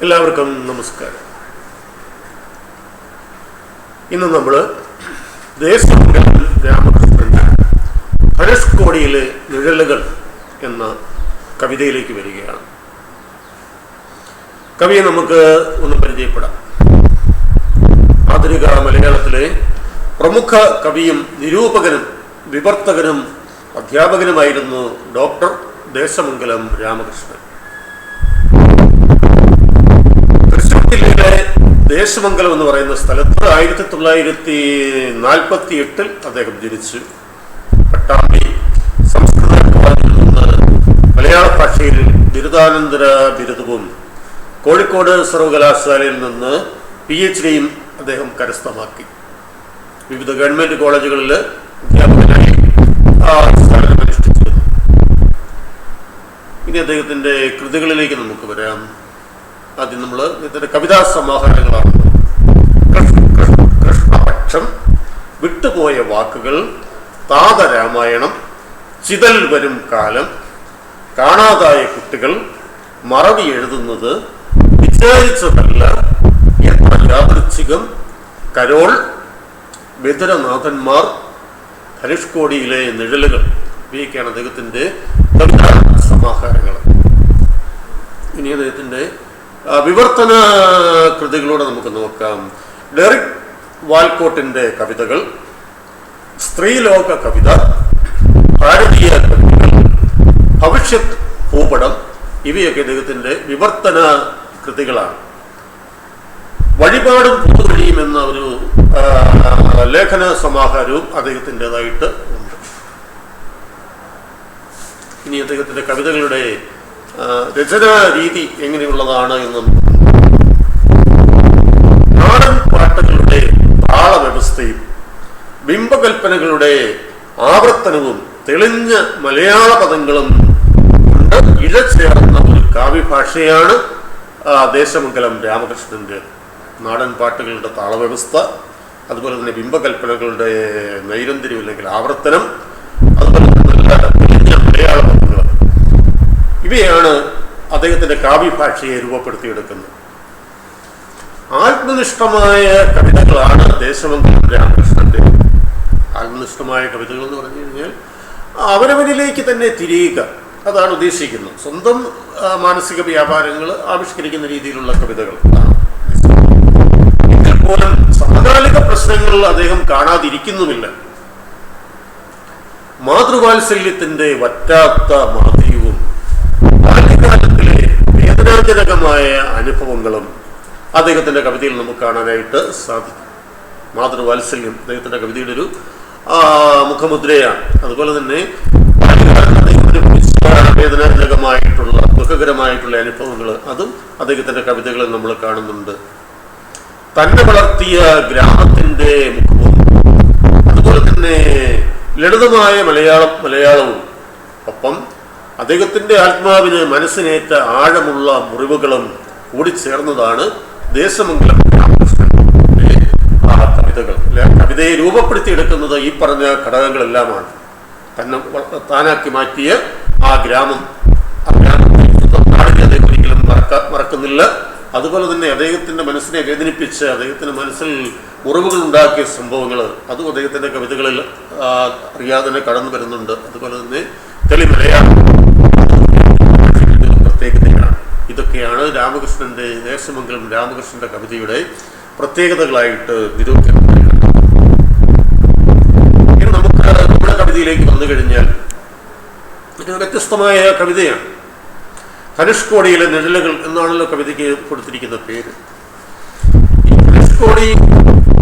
എല്ലാവർക്കും നമസ്കാരം. ഇന്ന് നമ്മൾ ദേശമംഗലം രാമകൃഷ്ണന്റെ ധനുഷ്കോടിയിലെ നിഴലുകൾ എന്ന കവിതയിലേക്ക് വരികയാണ്. കവിയെ നമുക്ക് ഒന്ന് പരിചയപ്പെടാം. ആധുനിക മലയാളത്തിലെ പ്രമുഖ കവിയും നിരൂപകനും വിവർത്തകനും അധ്യാപകനുമായിരുന്നു ഡോക്ടർ ദേശമംഗലം രാമകൃഷ്ണൻ. തൃശ്ശൂർ ജില്ലയിലെ ദേശമംഗലം എന്ന് പറയുന്ന സ്ഥലത്ത് 1948 അദ്ദേഹം ജനിച്ചു. പട്ടാമ്പി സംസ്കൃത കോളേജിൽ നിന്ന് മലയാള ഭാഷയിൽ ബിരുദാനന്തര ബിരുദവും കോഴിക്കോട് സർവകലാശാലയിൽ നിന്ന് PhDയും അദ്ദേഹം കരസ്ഥമാക്കി. വിവിധ ഗവൺമെന്റ് കോളേജുകളിൽ അധ്യാപകനായി സ്ഥാനമനുഷ്ഠിച്ചിരുന്നു. ഇനി അദ്ദേഹത്തിന്റെ കൃതികളിലേക്ക് നമുക്ക് വരാം. ആദ്യം നമ്മൾ ഇതിന്റെ കവിതാ സമാഹാരങ്ങളാണ്. കൃഷ്ണപക്ഷം, വിട്ടുപോയ വാക്കുകൾ, താതരാമായണം, ചിതൽ വരും കാലം, കാണാതായ കുട്ടികൾ, മറവി എഴുതുന്നത്, വിചാരിച്ചതല്ല, എത്ര യാദൃച്ഛികം, കരോൾ, ബദിരനാഥന്മാർ, ധനുഷ്കോടിയിലെ നിഴലുകൾ, ഇവയൊക്കെയാണ് അദ്ദേഹത്തിന്റെ കവിതാ സമാഹാരങ്ങൾ. ഇനി അദ്ദേഹത്തിന്റെ വിവർത്തന കൃതികളോടെ നമുക്ക് നോക്കാം. ഡെറിക് വാൽക്കോട്ടിന്റെ കവിതകൾ, സ്ത്രീലോക കവിത, ഭാരതീയ കവിതകൾ, ഭവിഷ്യത്ത് ഭൂപടം, ഇവയൊക്കെ അദ്ദേഹത്തിന്റെ വിവർത്തന കൃതികളാണ്. വഴിപാടും പൊതുവഴിയും എന്ന ഒരു ലേഖന സമാഹാരവും അദ്ദേഹത്തിൻ്റെതായിട്ട് ഉണ്ട്. ഇനി അദ്ദേഹത്തിന്റെ കവിതകളുടെ രചനാ രീതി എങ്ങനെയുള്ളതാണ് എന്ന് നാടൻ പാട്ടുകളുടെ താളവ്യവസ്ഥയും ബിംബകൽപ്പനകളുടെ ആവർത്തനവും തെളിഞ്ഞ മലയാള പദങ്ങളും കൊണ്ട് ഇഴചേർന്ന ഒരു കാവ്യഭാഷയാണ് ദേശമംഗലം രാമകൃഷ്ണന്റെ. നാടൻ പാട്ടുകളുടെ താളവ്യവസ്ഥ, അതുപോലെ തന്നെ ബിംബകൽപ്പനകളുടെ നൈരന്തര്യം അല്ലെങ്കിൽ ആവർത്തനം, അതുപോലെ തന്നെ തെളിഞ്ഞ മലയാള പദങ്ങൾ, ഇവയാണ് അദ്ദേഹത്തിന്റെ കാവ്യഭാഷയെ രൂപപ്പെടുത്തിയെടുക്കുന്നത്. ആത്മനിഷ്ഠമായ കവിതകളാണ് ദേശമംഗലം രാമകൃഷ്ണന്റെ. ആത്മനിഷ്ഠമായ കവിതകൾ എന്ന് പറഞ്ഞു കഴിഞ്ഞാൽ അവനവനിലേക്ക് തന്നെ തിരിയുക, അതാണ് ഉദ്ദേശിക്കുന്നത്. സ്വന്തം മാനസിക വ്യാപാരങ്ങൾ ആവിഷ്കരിക്കുന്ന രീതിയിലുള്ള കവിതകൾ. എങ്കിൽ പോലും സമകാലിക പ്രശ്നങ്ങൾ അദ്ദേഹം കാണാതിരിക്കുന്നുമില്ല. മാതൃവാത്സല്യത്തിന്റെ വറ്റാത്ത മാധുര്യവും ബാല്യകാലത്തിലെ വേദനാജനകമായ അനുഭവങ്ങളും അദ്ദേഹത്തിന്റെ കവിതയിൽ നമുക്ക് കാണാനായിട്ട് സാധിക്കും. മാതൃവാത്സല്യം അദ്ദേഹത്തിന്റെ കവിതയുടെ ഒരു മുഖമുദ്രയാണ്. അതുപോലെ തന്നെ വേദനാജനകമായിട്ടുള്ള ദുഃഖകരമായിട്ടുള്ള അനുഭവങ്ങൾ അതും അദ്ദേഹത്തിന്റെ കവിതകളിൽ നമ്മൾ കാണുന്നുണ്ട്. തന്നെ വളർത്തിയ ഗ്രാമത്തിന്റെ മുഖവും അതുപോലെ തന്നെ ലളിതമായ മലയാളവും ഒപ്പം അദ്ദേഹത്തിന്റെ ആത്മാവിന് മനസ്സിനേറ്റ ആഴമുള്ള മുറിവുകളും കൂടിച്ചേർന്നതാണ് ദേശമംഗലം രാമകൃഷ്ണന്റെ കവിതകൾ. കവിതയെ രൂപപ്പെടുത്തിയെടുക്കുന്നത് ഈ പറഞ്ഞ ഘടകങ്ങളെല്ലാമാണ്. താനാക്കി മാറ്റിയ ആ ഗ്രാമം, നാടിനെ അദ്ദേഹം ഒരിക്കലും മറക്കുന്നില്ല. അതുപോലെ തന്നെ അദ്ദേഹത്തിന്റെ മനസ്സിനെ വേദനിപ്പിച്ച് അദ്ദേഹത്തിന്റെ മനസ്സിൽ മുറിവുകൾ ഉണ്ടാക്കിയ സംഭവങ്ങൾ അതും അദ്ദേഹത്തിന്റെ കവിതകളിൽ അറിയാതെ തന്നെ കടന്നു വരുന്നുണ്ട്. അതുപോലെ തന്നെ തെളിമലയാളം പ്രത്യേകതയാണ്. ഇതൊക്കെയാണ് രാമകൃഷ്ണന്റെ ദേശമംഗലം രാമകൃഷ്ണന്റെ കവിതയുടെ പ്രത്യേകതകളായിട്ട് നിരൂപിക്കുന്നത്. ഇനി നമുക്ക് നമ്മുടെ കവിതയിലേക്ക് വന്നു കഴിഞ്ഞാൽ ഇത് വ്യത്യസ്തമായ കവിതയാണ്. ധനുഷ്കോടിയിലെ നിഴലുകൾ എന്നാണല്ലോ കവിതയ്ക്ക് കൊടുത്തിരിക്കുന്ന പേര്. ഈ ധനുഷ്കോടി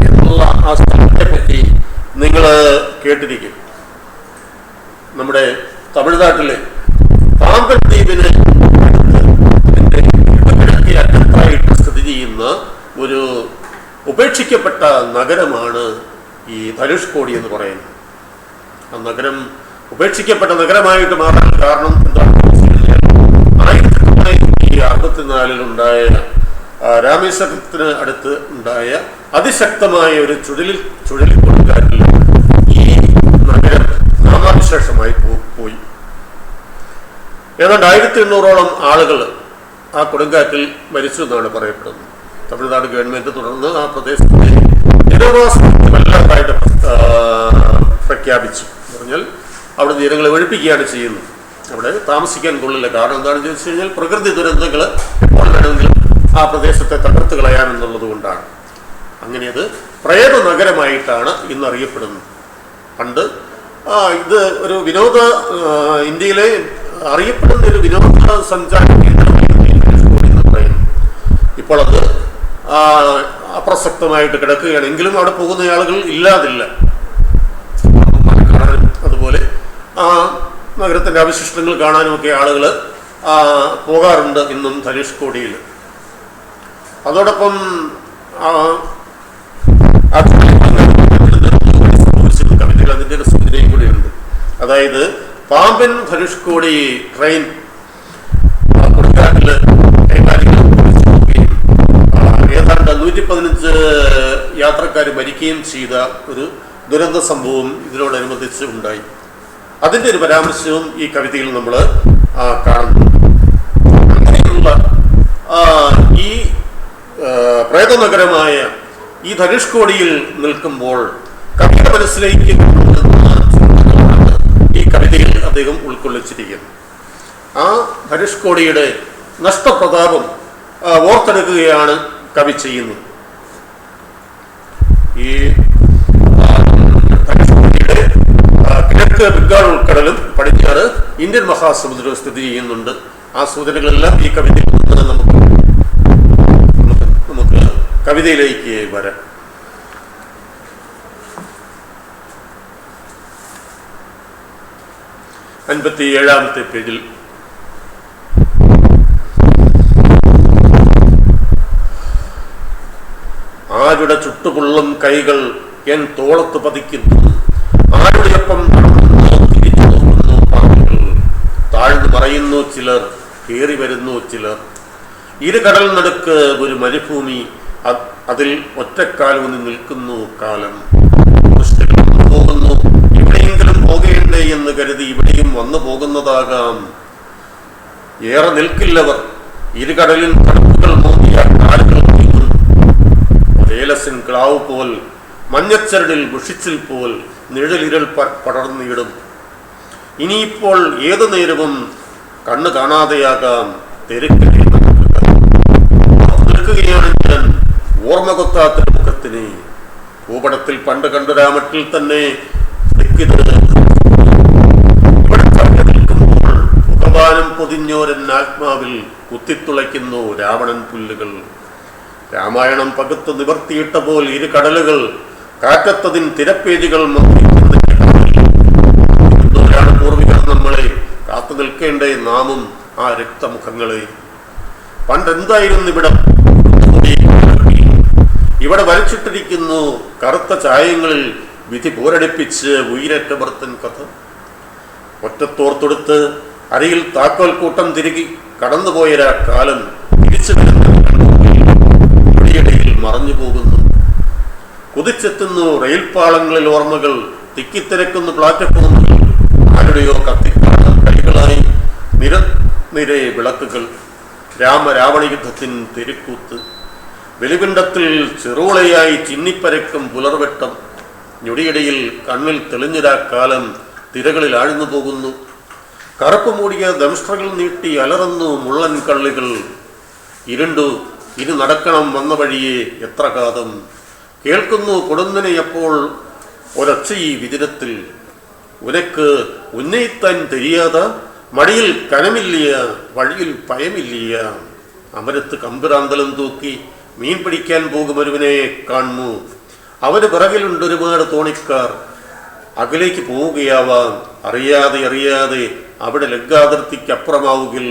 എന്നുള്ള ആ സ്ഥലത്തെ പറ്റി നിങ്ങൾ കേട്ടിരിക്കും. നമ്മുടെ തമിഴ്നാട്ടിലെ പാമ്പൻ ദ്വീപിന് കിഴക്കേ അറ്റത്തായിട്ട് സ്ഥിതി ചെയ്യുന്ന ഒരു ഉപേക്ഷിക്കപ്പെട്ട നഗരമാണ് ഈ ധനുഷ്കോടി എന്ന് പറയുന്നത്. ആ നഗരം ഉപേക്ഷിക്കപ്പെട്ട നഗരമായിട്ട് മാറാൻ കാരണം എന്താണ്? 1964 രാമേശ്വരത്തിന് അടുത്ത് ഉണ്ടായ അതിശക്തമായ ഒരു ചുഴലിക്കൊടുങ്കാറ്റിൽ ഈ നഗരം നാമാവിശേഷമായി പോയി. ഏതാണ്ട് 1800ഓളം ആളുകൾ ആ കൊടുങ്കാറ്റിൽ മരിച്ചു എന്നാണ് പറയപ്പെടുന്നത്. തമിഴ്നാട് ഗവൺമെൻറ് തുടർന്ന് ആ പ്രദേശത്തെ ജനവാസം വല്ലാതായിട്ട് പ്രഖ്യാപിച്ചു. പറഞ്ഞാൽ അവിടെ ജനങ്ങളെ ഒഴിപ്പിക്കുകയാണ് ചെയ്യുന്നത്. അവിടെ താമസിക്കാൻ കൊള്ളില്ല. കാരണം എന്താണെന്ന് ചോദിച്ചു കഴിഞ്ഞാൽ പ്രകൃതി ദുരന്തങ്ങൾ എപ്പോൾ വേണമെങ്കിലും ആ പ്രദേശത്തെ തകർത്ത് കളയാമെന്നുള്ളത് കൊണ്ടാണ്. അങ്ങനെ അത് പ്രേത നഗരമായിട്ടാണ് ഇന്ന് അറിയപ്പെടുന്നത്. പണ്ട് ഇത് ഒരു ഇന്ത്യയിലെ അറിയപ്പെടുന്ന ഒരു വിനോദ സഞ്ചാര കേന്ദ്രമായി എന്ന് പറയുന്നു. ഇപ്പോൾ അത് അപ്രസക്തമായിട്ട് കിടക്കുകയാണെങ്കിലും അവിടെ പോകുന്ന ആളുകൾ ഇല്ലാതില്ല. കാണാനും അതുപോലെ നഗരത്തിൻ്റെ അവശിഷ്ടങ്ങൾ കാണാനുമൊക്കെ ആളുകൾ പോകാറുണ്ട് ഇന്നും ധനുഷ്കോടിയിൽ. അതോടൊപ്പം കവിതയിൽ അതിൻ്റെ ഒരു സൂചനയും കൂടിയുണ്ട്. അതായത് പാമ്പൻ ധനുഷ്കോടി ട്രെയിൻ കൊടുങ്കാറ്റിൽ ഏതാണ്ട് 115 യാത്രക്കാർ മരിക്കുകയും ചെയ്ത ഒരു ദുരന്ത സംഭവം ഇതിനോടനുബന്ധിച്ച് ഉണ്ടായി. അതിൻ്റെ ഒരു പരാമർശവും ഈ കവിതയിൽ നമ്മൾ കാണുന്നു. അങ്ങനെയുള്ള ഈ പ്രേതനഗരമായ ഈ ധനുഷ്കോടിയിൽ നിൽക്കുമ്പോൾ കവിയുടെ മനസ്സിലേക്ക് ഈ കവിതയിൽ അദ്ദേഹം ഉൾക്കൊള്ളിച്ചിരിക്കുന്നു. ആ ധനുഷ്കോടിയുടെ നഷ്ടപ്രതാപം ഓർത്തെടുക്കുകയാണ് കവി ചെയ്യുന്നത്. ഈ ധനുഷ്കോടിയുടെ കിഴക്ക് ബംഗാൾ ഉൾക്കടലും പടിഞ്ഞാറ് ഇന്ത്യൻ മഹാസമുദ്രവും സ്ഥിതി ചെയ്യുന്നുണ്ട്. ആ സൂചനകളെല്ലാം ഈ കവിതയിൽ നിന്ന് നമുക്ക് കവിതയിലേക്ക് വരാം. 57-ാമത്തെ പേജിൽ ആരുടെ ചുട്ടുപൊള്ളും കൈകൾ എൻ തോളത്ത് പതിക്കുന്നു, ആരുടെയൊപ്പം തിരിച്ചു നോക്കുന്നു പാമ്പുകൾ, താഴ്ന്നു മറയുന്നു ചിലർ, കയറി വരുന്നു ചിലർ. ഇരുകടൽ നടുക്ക് ഒരു മരുഭൂമി, അതിൽ ഒറ്റക്കാലൂന്നി നിൽക്കുന്നു കാലം. പോകുന്നു, എവിടെയെങ്കിലും പോകേണ്ടേ എന്ന് കരുതി ഇവിടെയും വന്നു പോകുന്നതാകാം. ഏറെ നിൽക്കില്ലവർ, ഇരുകടലിൻ തണുപ്പുകൾ മോദിയ കാലുകൾ ഏലസിൻ ക്ലാവ് പോൽ, മഞ്ഞച്ചരടിൽ ബുഷിച്ചിൽ പോൽ നിഴലിരൽ പടർന്നിടും. ഇനിയിപ്പോൾ ഏതു നേരവും കണ്ണു കാണാതെയാകാം തെരുക്കളിൽ നിൽക്കുകയാണ് ഞാൻ ഓർമ്മ കൊത്താത്ത മുഖത്തിനെ. ഭൂപടത്തിൽ പണ്ട് കണ്ടൊരാമട്ടിൽ തന്നെ നിൽക്കുമ്പോൾ മുഖവാനം പൊതിഞ്ഞോരൻ ആത്മാവിൽ കുത്തിത്തുളയ്ക്കുന്നു രാവണൻ പുല്ലുകൾ. രാമായണം പകുത്ത് നിവർത്തിയിട്ട പോൽ ഇരു കടലുകൾ, കാറ്റത്തതിൻ തിരപ്പേജുകൾ പൂർവികർ നമ്മളെ കാത്തു നിൽക്കേണ്ടേ നാമും ആ രക്തമുഖങ്ങളെ. പണ്ടെന്തായിരുന്നു ഇവിടം? ഇവിടെ വരച്ചിട്ടിരിക്കുന്നു കറുത്ത ചായങ്ങളിൽ വിധി പോരടിപ്പിച്ച് ഉയരറ്റ ഭർത്തൻ കഥ. ഒറ്റത്തോർത്തൊടുത്ത് അരിയിൽ താക്കോൽ കൂട്ടം തിരുകി കടന്നുപോയൊരാ കാലം തിരിച്ചു വരുന്ന വഴിയിടയിൽ മറഞ്ഞു പോകുന്നു. കുതിച്ചെത്തുന്നു റെയിൽപാളങ്ങളിൽ ഓർമ്മകൾ, തിക്കിത്തിരക്കുന്നു പ്ലാറ്റ്ഫോമുകൾ, ആരുടെയോ കത്തിക്കാണുന്ന കളികളായി നിരനിരെ വിളക്കുകൾ. രാമരാവണ യുദ്ധത്തിൻ തെരുക്കൂത്ത്, വെലിപിണ്ടത്തിൽ ചെറുളയായി ചിന്നിപ്പരക്കും പുലർവെട്ടം. ഞൊടിയിടയിൽ കണ്ണിൽ തെളിഞ്ഞൊരാ കാലം തിരകളിൽ ആഴ്ന്നു പോകുന്നു. കറുപ്പ് മൂടിയ ദംഷ്ട്രകൾ നീട്ടി അലറുന്നു മുള്ളൻ കള്ളികൾ. ഇരുണ്ടു, ഇനി നടക്കണം വന്ന വഴിയെ എത്ര കാതം. കേൾക്കുന്നു കൊടുന്നനെയപ്പോൾ ഒരൊച്ച ഈ വിദിനത്തിൽ, ഉനക്ക് ഉന്നയിത്താൻ തെരിയാത, മടിയിൽ കനമില്ല വഴിയിൽ ഭയമില്ല. അമരത്ത് കമ്പിറാന്തലം തൂക്കി മീൻ പിടിക്കാൻ പോകും ഒരുവനെ കാണുന്നു. അവന് പിറകിലുണ്ട് ഒരുപാട് തോണിക്കാർ. അകലേക്ക് പോവുകയാവാം അറിയാതെ അറിയാതെ, അവിടെ ലങ്കാതിർത്തിക്കപ്പുറമാവുകിൽ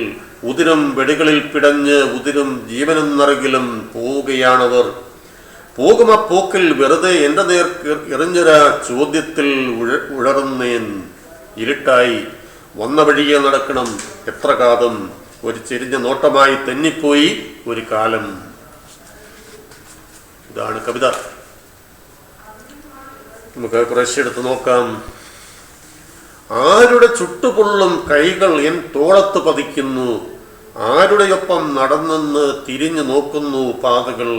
ഉതിരും വെടികളിൽ പിടഞ്ഞ് ഉതിരും ജീവനെന്നറികിലും പോവുകയാണവർ. പോകുമ പോക്കിൽ വെറുതെ എൻ്റെ നേർക്ക് എറിഞ്ഞൊരാ ചോദ്യത്തിൽ ഉഴറുന്നേൻ. ഇരുട്ടായി വന്ന വഴിയെ നടക്കണം എത്ര കാതം, ഒരു ചെരിഞ്ഞ നോട്ടമായി തെന്നിപ്പോയി ഒരു കാലം. ഇതാണ് കവിത. നമുക്ക് കുറേശ്ശെ എടുത്ത് നോക്കാം. ആരുടെ ചുട്ടുപൊള്ളും കൈകൾ എൻ തോളത്ത് പതിക്കുന്നു, ആരുടെയൊപ്പം നടന്നെന്ന് തിരിഞ്ഞു നോക്കുന്നു പാതകൾ,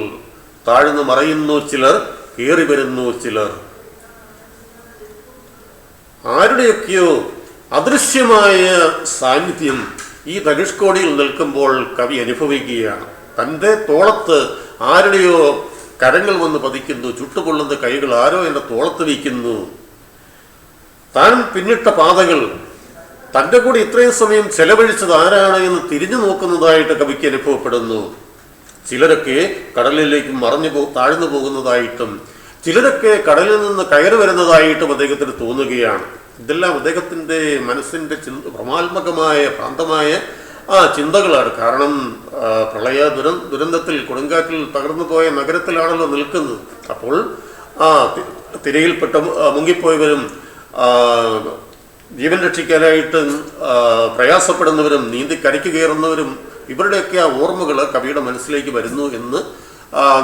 താഴ്ന്നു മറയുന്നു ചിലർ, കയറി വരുന്നു ചിലർ. ആരുടെയൊക്കെയോ അദൃശ്യമായ സാന്നിധ്യം ഈ ധനുഷ്കോടിയിൽ നിൽക്കുമ്പോൾ കവി അനുഭവിക്കുകയാണ്. തൻ്റെ തോളത്ത് ആരുടെയോ കരങ്ങൾ വന്ന് പതിക്കുന്നു, ചുട്ടുപൊള്ളുന്ന കൈകൾ ആരോ എൻ്റെ തോളത്ത് വയ്ക്കുന്നു. താൻ പിന്നിട്ട പാതകൾ, തൻ്റെ കൂടെ ഇത്രയും സമയം ചെലവഴിച്ചത് ആരാണ് എന്ന് തിരിഞ്ഞു നോക്കുന്നതായിട്ട് കവിക്ക് അനുഭവപ്പെടുന്നു. ചിലരൊക്കെ കടലിലേക്ക് താഴ്ന്നു പോകുന്നതായിട്ടും ചിലരൊക്കെ കടലിൽ നിന്ന് കയറി വരുന്നതായിട്ടും അദ്ദേഹത്തിന് തോന്നുകയാണ്. ഇതെല്ലാം അദ്ദേഹത്തിൻ്റെ മനസ്സിൻ്റെ ഭ്രമാത്മകമായ ഭ്രാന്തമായ ചിന്തകളാണ്. കാരണം പ്രളയ ദുരന്തത്തിൽ കൊടുങ്കാറ്റിൽ തകർന്നു പോയ നഗരത്തിലാണല്ലോ നിൽക്കുന്നത്. അപ്പോൾ തിരയിൽപ്പെട്ട മുങ്ങിപ്പോയവരും ജീവൻ രക്ഷിക്കാനായിട്ട് പ്രയാസപ്പെടുന്നവരും നീന്തി കരയ്ക്ക് കയറുന്നവരും ഇവരുടെയൊക്കെ ഓർമ്മകൾ കവിയുടെ മനസ്സിലേക്ക് വരുന്നു എന്ന്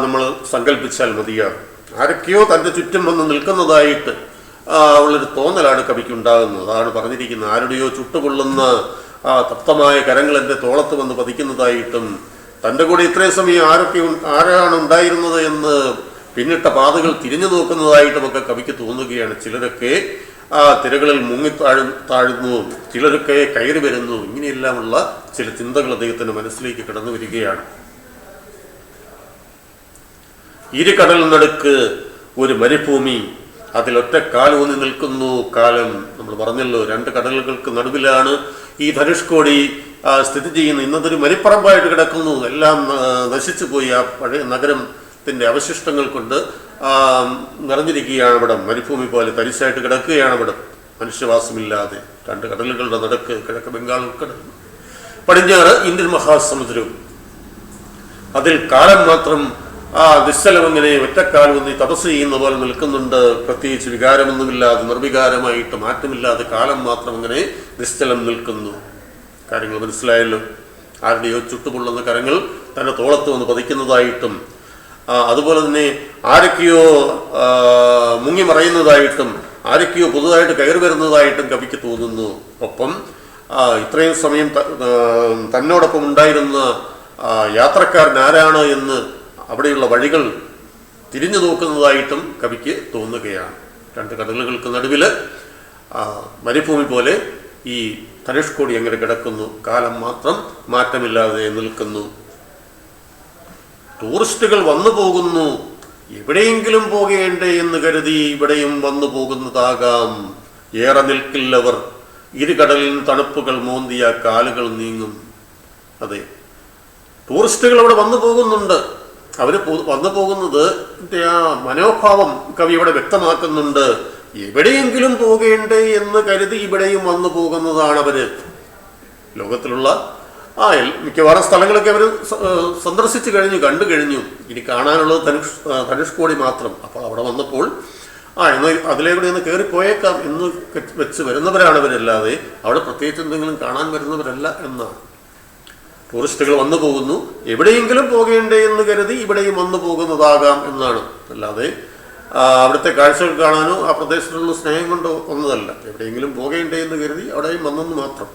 നമ്മൾ സങ്കല്പിച്ചാൽ മതിയാകും. ആരൊക്കെയോ തൻ്റെ ചുറ്റും വന്ന് നിൽക്കുന്നതായിട്ട് ഉള്ളൊരു തോന്നലാണ് കവിക്ക് ഉണ്ടാകുന്നത്. അതാണ് പറഞ്ഞിരിക്കുന്നത്, ആരുടെയോ ചുട്ടുപൊള്ളുന്ന തപ്തമായ കരങ്ങൾ എൻ്റെ തോളത്ത് വന്ന് പതിക്കുന്നതായിട്ടും തൻ്റെ കൂടെ ഇത്രയും സമയം ആരാണ് ഉണ്ടായിരുന്നത് എന്ന് പിന്നിട്ട പാതകൾ തിരിഞ്ഞു നോക്കുന്നതായിട്ടുമൊക്കെ കവിക്ക് തോന്നുകയാണ്. ചിലരൊക്കെ തിരകളിൽ താഴുന്നു, ചിലരൊക്കെ കയറി വരുന്നു. ഇങ്ങനെയെല്ലാമുള്ള ചില ചിന്തകൾ അദ്ദേഹത്തിൻ്റെ മനസ്സിലേക്ക് കടന്നു വരികയാണ്. ഇരുകടൽ നടുക്ക് ഒരു മരുഭൂമി, അതിലൊറ്റ കാലൂന്നി നിൽക്കുന്നു കാലം. നമ്മൾ പറഞ്ഞല്ലോ, രണ്ട് കടലുകൾക്ക് നടുവിലാണ് ഈ ധനുഷ്കോടി സ്ഥിതി ചെയ്യുന്നത്. ഇന്നതൊരു മരിപ്പറമ്പായിട്ട് കിടക്കുന്നു. എല്ലാം നശിച്ചു പോയി. ആ പഴയ നഗരത്തിൻ്റെ അവശിഷ്ടങ്ങൾ കൊണ്ട് നിറഞ്ഞിരിക്കുകയാണ് ഇവിടം. മരുഭൂമി പോലെ തരിശായിട്ട് കിടക്കുകയാണ് ഇവിടം, മനുഷ്യവാസമില്ലാതെ. രണ്ട് കടലുകളുടെ നടുക്ക് കിഴക്ക് ബംഗാൾ ഉൾക്കടൽ, പടിഞ്ഞാറ് ഇന്ത്യൻ മഹാസമുദ്രവും. അതിൽ കാലം മാത്രം നിശ്ചലം ഇങ്ങനെ ഒറ്റക്കാലമൊന്നും തപസ് ചെയ്യുന്ന പോലെ നിൽക്കുന്നുണ്ട്. പ്രത്യേകിച്ച് വികാരമൊന്നുമില്ലാതെ നിർവികാരമായിട്ട് മാറ്റമില്ലാതെ കാലം മാത്രം ഇങ്ങനെ നിശ്ചലം നിൽക്കുന്നു. കാര്യങ്ങൾ മനസ്സിലായല്ലോ. ആരുടെയോ ചുട്ടുപൊള്ളുന്ന കരങ്ങൾ തൻ്റെ തോളത്ത് വന്ന് പതിക്കുന്നതായിട്ടും അതുപോലെ തന്നെ ആരൊക്കെയോ മുങ്ങി മറയുന്നതായിട്ടും ആരൊക്കെയോ പുതുതായിട്ട് കയറി വരുന്നതായിട്ടും കവിക്ക് തോന്നുന്നു. ഒപ്പം ഇത്രയും സമയം തന്നോടൊപ്പം ഉണ്ടായിരുന്ന യാത്രക്കാരൻ ആരാണ് എന്ന് അവിടെയുള്ള വഴികൾ തിരിഞ്ഞു നോക്കുന്നതായിട്ടും കവിക്ക് തോന്നുകയാണ്. രണ്ട് കടലുകൾക്ക് നടുവിൽ മരുഭൂമി പോലെ ഈ ധനുഷ്കോടി അങ്ങനെ കിടക്കുന്നു. കാലം മാത്രം മാറ്റമില്ലാതെ നിൽക്കുന്നു. ടൂറിസ്റ്റുകൾ വന്നു പോകുന്നു. എവിടെയെങ്കിലും പോകേണ്ടേ എന്ന് കരുതി ഇവിടെയും വന്നു പോകുന്നതാകാം. ഏറെ നിൽക്കില്ലവർ, ഇരുകടലിൽ തണുപ്പുകൾ മോന്തിയ കാലുകൾ നീങ്ങും. അതെ, ടൂറിസ്റ്റുകൾ അവിടെ വന്നു പോകുന്നുണ്ട്. അവർ വന്നു പോകുന്നത് ആ മനോഭാവം കവി ഇവിടെ വ്യക്തമാക്കുന്നുണ്ട്. എവിടെയെങ്കിലും പോകേണ്ടേ എന്ന് കരുതി ഇവിടെയും വന്നു പോകുന്നതാണ് അവര്. ലോകത്തിലുള്ള മിക്കവാറും സ്ഥലങ്ങളൊക്കെ അവർ സന്ദർശിച്ചു കഴിഞ്ഞു, കണ്ടു കഴിഞ്ഞു. ഇനി കാണാനുള്ളത് ധനുഷ്കോടി മാത്രം. അപ്പോൾ അവിടെ വന്നപ്പോൾ എന്നാൽ അതിലേക്കൂടെ ഒന്ന് കയറിപ്പോയേക്കാം എന്ന് വെച്ച് വരുന്നവരാണ് അവരല്ലാതെ അവിടെ പ്രത്യേകിച്ച് എന്തെങ്കിലും കാണാൻ വരുന്നവരല്ല എന്നാണ്. ടൂറിസ്റ്റുകൾ വന്നു പോകുന്നു, എവിടെയെങ്കിലും പോകേണ്ടേ എന്ന് കരുതി ഇവിടെയും വന്നു പോകുന്നതാകാം എന്നാണ്. അല്ലാതെ അവിടുത്തെ കാഴ്ചകൾ കാണാനോ ആ പ്രദേശത്തുള്ള സ്നേഹം കൊണ്ടോ ഒന്നതല്ല. എവിടെയെങ്കിലും പോകേണ്ടേ എന്ന് കരുതി അവിടെയും വന്നെന്ന് മാത്രം.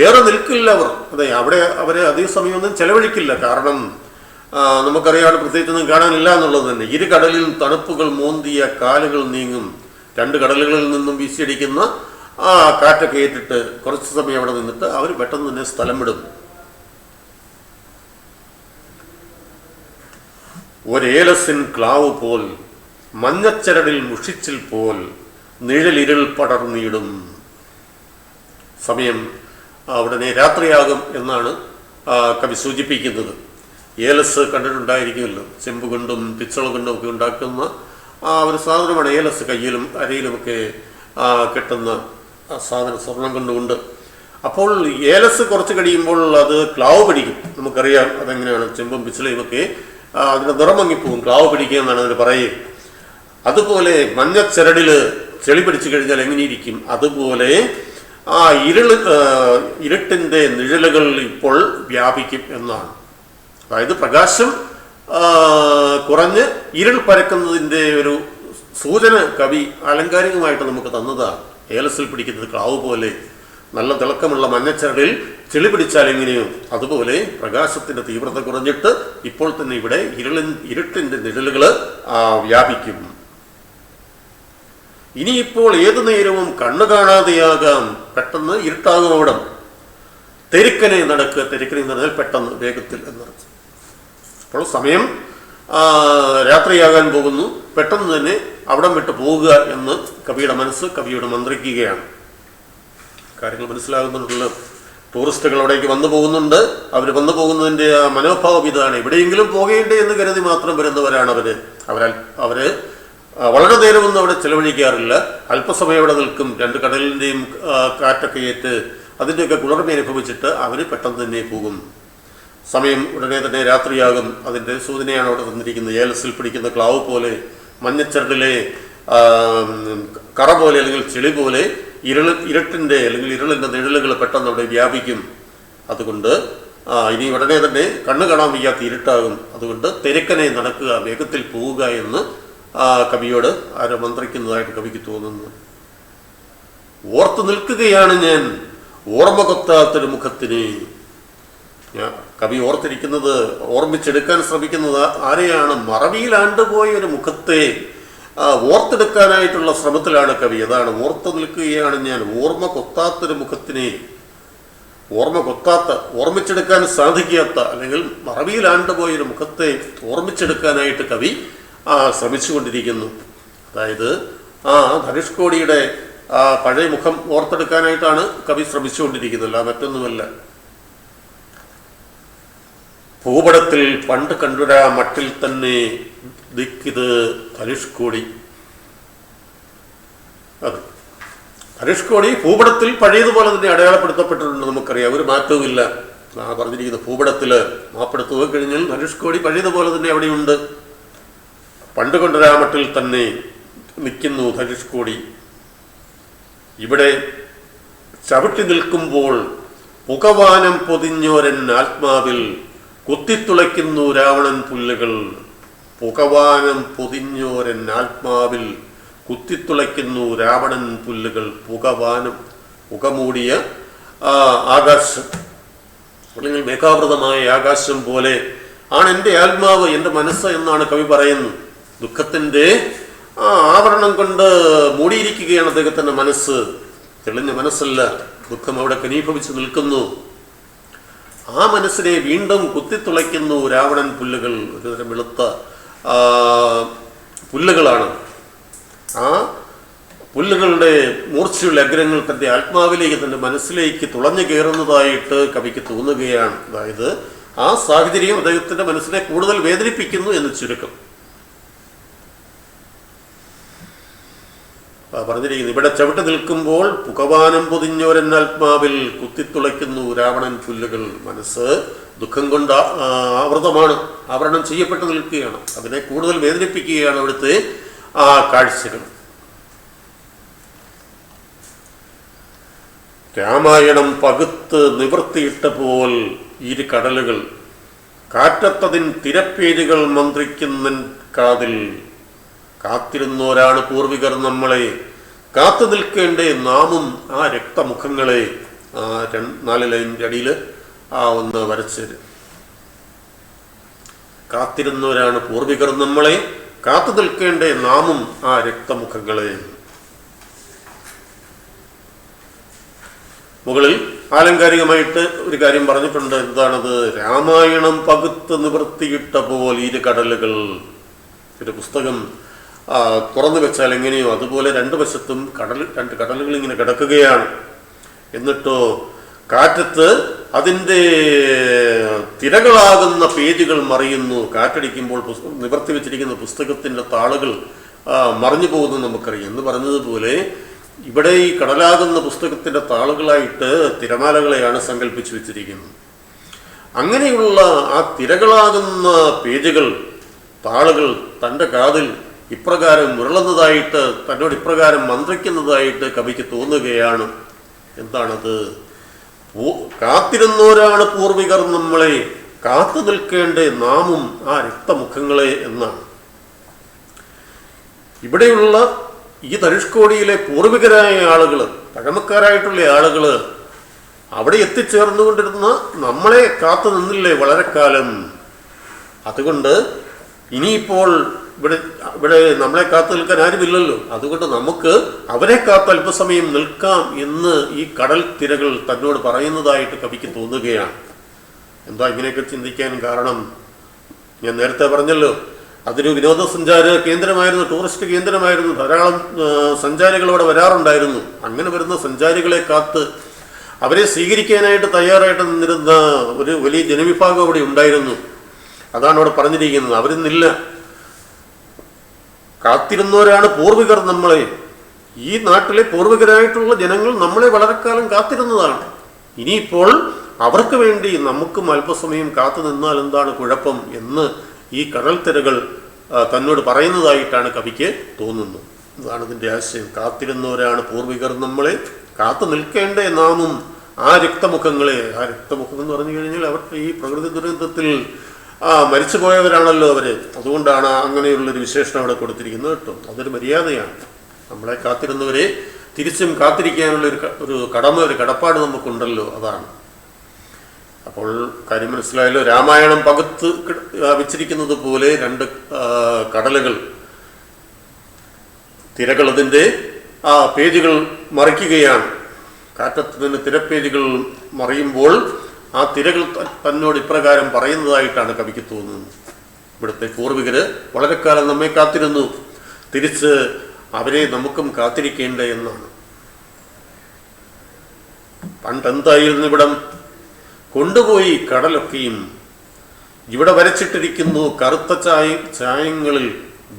ഏറെ നിൽക്കില്ല അവർ. അതെ, അവിടെ അവരെ അധിക സമയമൊന്നും ചെലവഴിക്കില്ല. കാരണം നമുക്കറിയാം പ്രത്യേകിച്ചൊന്നും കാണാനില്ല എന്നുള്ളത് തന്നെ. ഇരു കടലിൽ തണുപ്പുകൾ മോന്തിയ കാലുകൾ നീങ്ങും. രണ്ട് കടലുകളിൽ നിന്നും വീശിയടിക്കുന്ന കാറ്റൊക്കെ ഏറ്റിട്ട് കുറച്ച് സമയം അവിടെ നിന്നിട്ട് അവർ പെട്ടെന്ന് തന്നെ സ്ഥലം വിടും. ഒരേലസിൻ ക്ലാവ് പോൽ, മഞ്ഞച്ചരടിൽ മുഷിച്ചിൽ പോൽ, നിഴലിരുൾ പടർന്നിടും. സമയം ഉടനെ രാത്രിയാകും എന്നാണ് കവി സൂചിപ്പിക്കുന്നത്. ഏലസ് കണ്ടിട്ടുണ്ടായിരിക്കുമല്ലോ, ചെമ്പ് കൊണ്ടും പിച്ചള കൊണ്ടും ഒക്കെ ഉണ്ടാക്കുന്ന ഒരു സാധനമാണ് ഏലസ്. കയ്യിലും അരയിലുമൊക്കെ കെട്ടുന്ന സാധനം സ്വർണം കൊണ്ടുകൊണ്ട്. അപ്പോൾ ഏലസ് കുറച്ച് കഴിയുമ്പോൾ അത് ക്ലാവ് പിടിക്കും. നമുക്കറിയാം അതെങ്ങനെയാണ്. ചെമ്പും പിച്ചളയും ഒക്കെ അതിൻ്റെ നിറം മങ്ങിപ്പോവും, ക്ലാവ് പിടിക്കുക എന്നാണ് അതിന് പറയുക. അതുപോലെ മഞ്ഞച്ചരടിൽ ചെളി പിടിച്ചു കഴിഞ്ഞാൽ എങ്ങനെയിരിക്കും, അതുപോലെ ഇരുട്ടിൻ്റെ നിഴലുകൾ ഇപ്പോൾ വ്യാപിക്കും എന്നാണ്. അതായത് പ്രകാശം കുറഞ്ഞ് ഇരുൾ പരക്കുന്നതിൻ്റെ ഒരു സൂചന കവി ആലങ്കാരികമായിട്ട് നമുക്ക് തന്നതാണ്. ഏലസിൽ പിടിക്കുന്നത് ക്ലാവ് പോലെ, നല്ല തിളക്കമുള്ള മഞ്ഞച്ചരടിൽ ചെളി പിടിച്ചാൽ എങ്ങനെയോ അതുപോലെ പ്രകാശത്തിന്റെ തീവ്രത കുറഞ്ഞിട്ട് ഇപ്പോൾ തന്നെ ഇവിടെ ഇരുട്ടിന്റെ നിഴലുകൾ വ്യാപിക്കും. ഇനിയിപ്പോൾ ഏതു നേരവും കണ്ണു കാണാതെയാകാം, പെട്ടെന്ന് ഇരുട്ടാകും അവിടം. തെരുക്കനെ നടക്കുക, തെരുക്കനെ എന്ന് പറഞ്ഞാൽ പെട്ടെന്ന് വേഗത്തിൽ എന്നർത്ഥം. അപ്പോൾ സമയം രാത്രിയാകാൻ പോകുന്നു, പെട്ടെന്ന് തന്നെ അവിടം വിട്ട് പോവുക എന്ന് കവിയുടെ മനസ്സ് കവിയോട് മന്ത്രിക്കുകയാണ്. കാര്യങ്ങൾ മനസ്സിലാകുന്നുണ്ടല്ലോ. ടൂറിസ്റ്റുകൾ അവിടേക്ക് വന്നു പോകുന്നുണ്ട്. അവർ വന്നു പോകുന്നതിൻ്റെ മനോഭാവം ഇതാണ്. എവിടെയെങ്കിലും പോകേണ്ടേ എന്ന് കരുതി മാത്രം വരുന്നവരാണ് അവര് വളരെ നേരമൊന്നും അവിടെ ചെലവഴിക്കാറില്ല. അല്പസമയം അവിടെ നിൽക്കും. രണ്ട് കടലിൻ്റെയും കാറ്റൊക്കെ ഏറ്റ് അതിൻ്റെയൊക്കെ കുളിർമ അനുഭവിച്ചിട്ട് അവർ പെട്ടെന്ന് തന്നെ പോകും. സമയം ഉടനെ തന്നെ രാത്രിയാകും. അതിൻ്റെ സൂചനയാണ് അവിടെ തന്നിരിക്കുന്നത്. ഏലസിൽ പിടിക്കുന്ന ക്ലാവ് പോലെ, മഞ്ഞച്ചരടിലെ കറ പോലെ അല്ലെങ്കിൽ ചെളി പോലെ ഇരുട്ടിൻ്റെ അല്ലെങ്കിൽ ഇരുളിൻ്റെ നിഴലുകൾ പെട്ടെന്ന് അവിടെ വ്യാപിക്കും. അതുകൊണ്ട് ഇനി ഉടനെ തന്നെ കണ്ണു കാണാൻ വയ്യാത്ത ഇരുട്ടാകും. അതുകൊണ്ട് തെരുക്കനെ നടക്കുക, വേഗത്തിൽ പോവുക എന്ന് കവിയോട് ആരോ മന്ത്രിക്കുന്നതായിട്ട് കവിക്ക് തോന്നുന്നു. ഓർത്തു നിൽക്കുകയാണ് ഞാൻ ഓർമ്മ കൊത്താത്തൊരു മുഖത്തിന്. കവി ഓർത്തിരിക്കുന്നത്, ഓർമ്മിച്ചെടുക്കാൻ ശ്രമിക്കുന്നത് ആരെയാണ്? മറവിയിലാണ്ടുപോയ ഒരു മുഖത്തെ ഓർത്തെടുക്കാനായിട്ടുള്ള ശ്രമത്തിലാണ് കവി. അതാണ് ഓർത്തു നിൽക്കുകയാണ് ഞാൻ ഓർമ്മ കൊത്താത്തൊരു മുഖത്തിനെ. ഓർമ്മിച്ചെടുക്കാൻ സാധിക്കാത്ത അല്ലെങ്കിൽ മറവിയിലാണ്ടുപോയൊരു മുഖത്തെ ഓർമ്മിച്ചെടുക്കാനായിട്ട് കവി ശ്രമിച്ചുകൊണ്ടിരിക്കുന്നു. അതായത് ധനുഷ്കോടിയുടെ പഴയ മുഖം ഓർത്തെടുക്കാനായിട്ടാണ് കവി ശ്രമിച്ചുകൊണ്ടിരിക്കുന്നത്, മറ്റൊന്നുമല്ല. ഭൂപടത്തിൽ പണ്ട് കണ്ടുരാ മട്ടിൽ തന്നെ ദിക്കിത് ധനുഷ്കോടി. അതെ, ധനുഷ്കോടി ഭൂപടത്തിൽ പഴയതുപോലെ തന്നെ അടയാളപ്പെടുത്തപ്പെട്ടിട്ടുണ്ട്. നമുക്കറിയാം, ഒരു മാറ്റവുമില്ല. പറഞ്ഞിരിക്കുന്ന ഭൂപടത്തില് മാപ്പെടുത്തു കഴിഞ്ഞാൽ ധനുഷ്കോടി പഴയതുപോലെ തന്നെ അവിടെയുണ്ട്. പണ്ട് കൊണ്ടുരാ മട്ടിൽ തന്നെ നിൽക്കുന്നു ധനുഷ്കോടി. ഇവിടെ ചവിട്ടി നിൽക്കുമ്പോൾ പുകവാനം പൊതിഞ്ഞോരൻ ആത്മാവിൽ കുത്തിത്തുളയ്ക്കുന്നു രാവണൻ പുല്ലുകൾ. പുകവാനം പൊതിഞ്ഞോരൻ ആത്മാവിൽ കുത്തിത്തുളയ്ക്കുന്നു രാവണൻ പുല്ലുകൾ. പുകവാനം, പുകമൂടിയ ആകാശം അല്ലെങ്കിൽ മേഘാവൃതമായ ആകാശം പോലെ ആണ് എൻ്റെ ആത്മാവ്, എൻ്റെ മനസ്സ് എന്നാണ് കവി പറയുന്നത്. ദുഃഖത്തിൻ്റെ ആവരണം കൊണ്ട് മൂടിയിരിക്കുകയാണ് അദ്ദേഹത്തിൻ്റെ മനസ്സ്. തെളിഞ്ഞ മനസ്സല്ല, ദുഃഖം അവിടെ ഘനീഭവിച്ച് നിൽക്കുന്നു. ആ മനസ്സിനെ വീണ്ടും കുത്തിത്തുളയ്ക്കുന്നു രാവണൻ പുല്ലുകൾ. ഒരുതരം വെളുത്ത പുല്ലുകളാണ്. ആ പുല്ലുകളുടെ മൂർച്ചയുള്ള അഗ്രങ്ങൾ തൻ്റെ ആത്മാവിലേക്ക്, തൻ്റെ മനസ്സിലേക്ക് തുളഞ്ഞു കയറുന്നതായിട്ട് കവിക്ക് തോന്നുകയാണ്. അതായത് ആ സാഹചര്യം അദ്ദേഹത്തിൻ്റെ മനസ്സിനെ കൂടുതൽ വേദനിപ്പിക്കുന്നു എന്ന് ചുരുക്കം. പറഞ്ഞിരിക്കുന്നു, ഇവിടെ ചവിട്ടി നിൽക്കുമ്പോൾ പുകവാനം പൊതിഞ്ഞോരൻ ആത്മാവിൽ കുത്തിത്തുളയ്ക്കുന്നു രാവണൻ പുല്ലുകൾ. മനസ്സ് ദുഃഖം കൊണ്ട് ആവരണം ചെയ്യപ്പെട്ട് നിൽക്കുകയാണ്. അതിനെ കൂടുതൽ വേദനിപ്പിക്കുകയാണ് അവിടുത്തെ ആ കാഴ്ചകൾ. രാമായണം പകുത്ത് നിവർത്തിയിട്ട പോൽ ഇരു കടലുകൾ, കാറ്റത്തതിൻ തിരപ്പേരുകൾ മന്ത്രിക്കുന്ന കാതിൽ. കാത്തിരുന്നോരാണ് പൂർവികർ നമ്മളെ, കാത്തു നിൽക്കേണ്ടേ നാമും ആ രക്തമുഖങ്ങളെ. 4 ലൈനിൻ്റെ അടിയിൽ ഒന്ന് വരച്ചത്. കാത്തിരുന്നവരാണ് പൂർവികർ നമ്മളെ, കാത്തു നിൽക്കേണ്ടേ നാമും ആ രക്തമുഖങ്ങളെ. മുകളിൽ ആലങ്കാരികമായിട്ട് ഒരു കാര്യം പറഞ്ഞിട്ടുണ്ട്. എന്താണത്? രാമായണം പകുത്ത് നിവർത്തിയിട്ട പോൽ ഇരു കടലുകൾ. ഒരു പുസ്തകം തുറന്നു വെച്ചാൽ എങ്ങനെയോ അതുപോലെ രണ്ട് വശത്തും രണ്ട് കടലുകൾ ഇങ്ങനെ കിടക്കുകയാണ്. എന്നിട്ടോ കാറ്റത്ത് അതിൻ്റെ തിരകളാകുന്ന പേജുകൾ മറിയുന്നു. കാറ്റടിക്കുമ്പോൾ നിവർത്തി വെച്ചിരിക്കുന്ന പുസ്തകത്തിൻ്റെ താളുകൾ മറിഞ്ഞു പോകുന്നു നമുക്കറിയാം. എന്ന് പറഞ്ഞതുപോലെ ഇവിടെ ഈ കടലാകുന്ന പുസ്തകത്തിൻ്റെ താളുകളായിട്ട് തിരമാലകളെയാണ് സങ്കല്പിച്ചു വെച്ചിരിക്കുന്നത്. അങ്ങനെയുള്ള ആ തിരകളാകുന്ന പേജുകൾ, താളുകൾ തൻ്റെ കാതിൽ ഇപ്രകാരം മുരളുന്നതായിട്ട്, തന്നോട് ഇപ്രകാരം മന്ത്രിക്കുന്നതായിട്ട് കവിക്ക് തോന്നുകയാണ്. എന്താണത്? കാത്തിരുന്നോരാണ് പൂർവികർ നമ്മളെ, കാത്തു നിൽക്കേണ്ടേ നാമും ആ രക്തമുഖങ്ങളെ എന്നാണ്. ഇവിടെയുള്ള ഈ ധനുഷ്കോടിയിലെ പൂർവികരായ ആളുകൾ, പഴമക്കാരായിട്ടുള്ള ആളുകൾ അവിടെ എത്തിച്ചേർന്നുകൊണ്ടിരുന്ന നമ്മളെ കാത്തു നിന്നില്ലേ വളരെ കാലം. അതുകൊണ്ട് ഇനിയിപ്പോൾ ഇവിടെ ഇവിടെ നമ്മളെ കാത്തു നിൽക്കാൻ ആരുമില്ലല്ലോ. അതുകൊണ്ട് നമുക്ക് അവരെ കാത്ത് അല്പസമയം നിൽക്കാം എന്ന് ഈ കടൽ തിരകൾ തന്നോട് പറയുന്നതായിട്ട് കവിക്ക് തോന്നുകയാണ്. എന്താ ഇങ്ങനെയൊക്കെ ചിന്തിക്കാൻ കാരണം? ഞാൻ നേരത്തെ പറഞ്ഞല്ലോ, അതൊരു വിനോദസഞ്ചാര കേന്ദ്രമായിരുന്നു, ടൂറിസ്റ്റ് കേന്ദ്രമായിരുന്നു. ധാരാളം സഞ്ചാരികൾ അവിടെ വരാറുണ്ടായിരുന്നു. അങ്ങനെ വരുന്ന സഞ്ചാരികളെ കാത്ത് അവരെ സ്വീകരിക്കാനായിട്ട് തയ്യാറായിട്ട് നിന്നിരുന്ന ഒരു വലിയ ജനവിഭാഗം അവിടെ ഉണ്ടായിരുന്നു. അതാണ് അവിടെ പറഞ്ഞിരിക്കുന്നത്. അവരിന്നില്ല. കാത്തിരുന്നവരാണ് പൂർവികർ നമ്മളെ. ഈ നാട്ടിലെ പൂർവികരായിട്ടുള്ള ജനങ്ങൾ നമ്മളെ വളരെ കാലം കാത്തിരുന്നതാണ്. ഇനിയിപ്പോൾ അവർക്ക് വേണ്ടി നമുക്കും അല്പസമയം കാത്തു നിന്നാൽ എന്താണ് കുഴപ്പം എന്ന് ഈ കടൽ തിരകൾ തന്നോട് പറയുന്നതായിട്ടാണ് കവിക്ക് തോന്നുന്നത്. അതാണ് ഇതിൻ്റെ ആശയം. കാത്തിരുന്നവരാണ് പൂർവികർ നമ്മളെ, കാത്തു നിൽക്കേണ്ടേ നാമും ആ രക്തമുഖങ്ങളെ. ആ രക്തമുഖം എന്ന് പറഞ്ഞു കഴിഞ്ഞാൽ അവർക്ക് ഈ പ്രകൃതി ദുരന്തത്തിൽ മരിച്ചു പോയവരാണല്ലോ അവർ. അതുകൊണ്ടാണ് അങ്ങനെയുള്ളൊരു വിശേഷണം അവിടെ കൊടുത്തിരിക്കുന്നത് കേട്ടോ. അതൊരു മര്യാദയാണ്. നമ്മളെ കാത്തിരുന്നവരെ തിരിച്ചും കാത്തിരിക്കാനുള്ള ഒരു കടമ, ഒരു കടപ്പാട് നമുക്കുണ്ടല്ലോ. അതാണ്. അപ്പോൾ കാര്യം മനസ്സിലായല്ലോ. രാമായണം പകുത്ത് വെച്ചിരിക്കുന്നത് പോലെ രണ്ട് കടലുകൾ, തിരകൾ അതിൻ്റെ പേജുകൾ മറിക്കുകയാണ്. കാറ്റത്ത് നിന്ന് തിരപ്പേജുകൾ മറിയുമ്പോൾ ആ തിരകൾ തന്നോട് ഇപ്രകാരം പറയുന്നതായിട്ടാണ് കവിക്ക് തോന്നുന്നത്. ഇവിടുത്തെ പൂർവികര് വളരെ കാലം നമ്മെ കാത്തിരുന്നു, തിരിച്ച് അവരെ നമുക്കും കാത്തിരിക്കേണ്ട എന്നാണ്. പണ്ടെന്തായിരുന്നു ഇവിടം? കൊണ്ടുപോയി കടലൊക്കെയും ഇവിടെ വരച്ചിട്ടിരിക്കുന്നു കറുത്ത ചായങ്ങളിൽ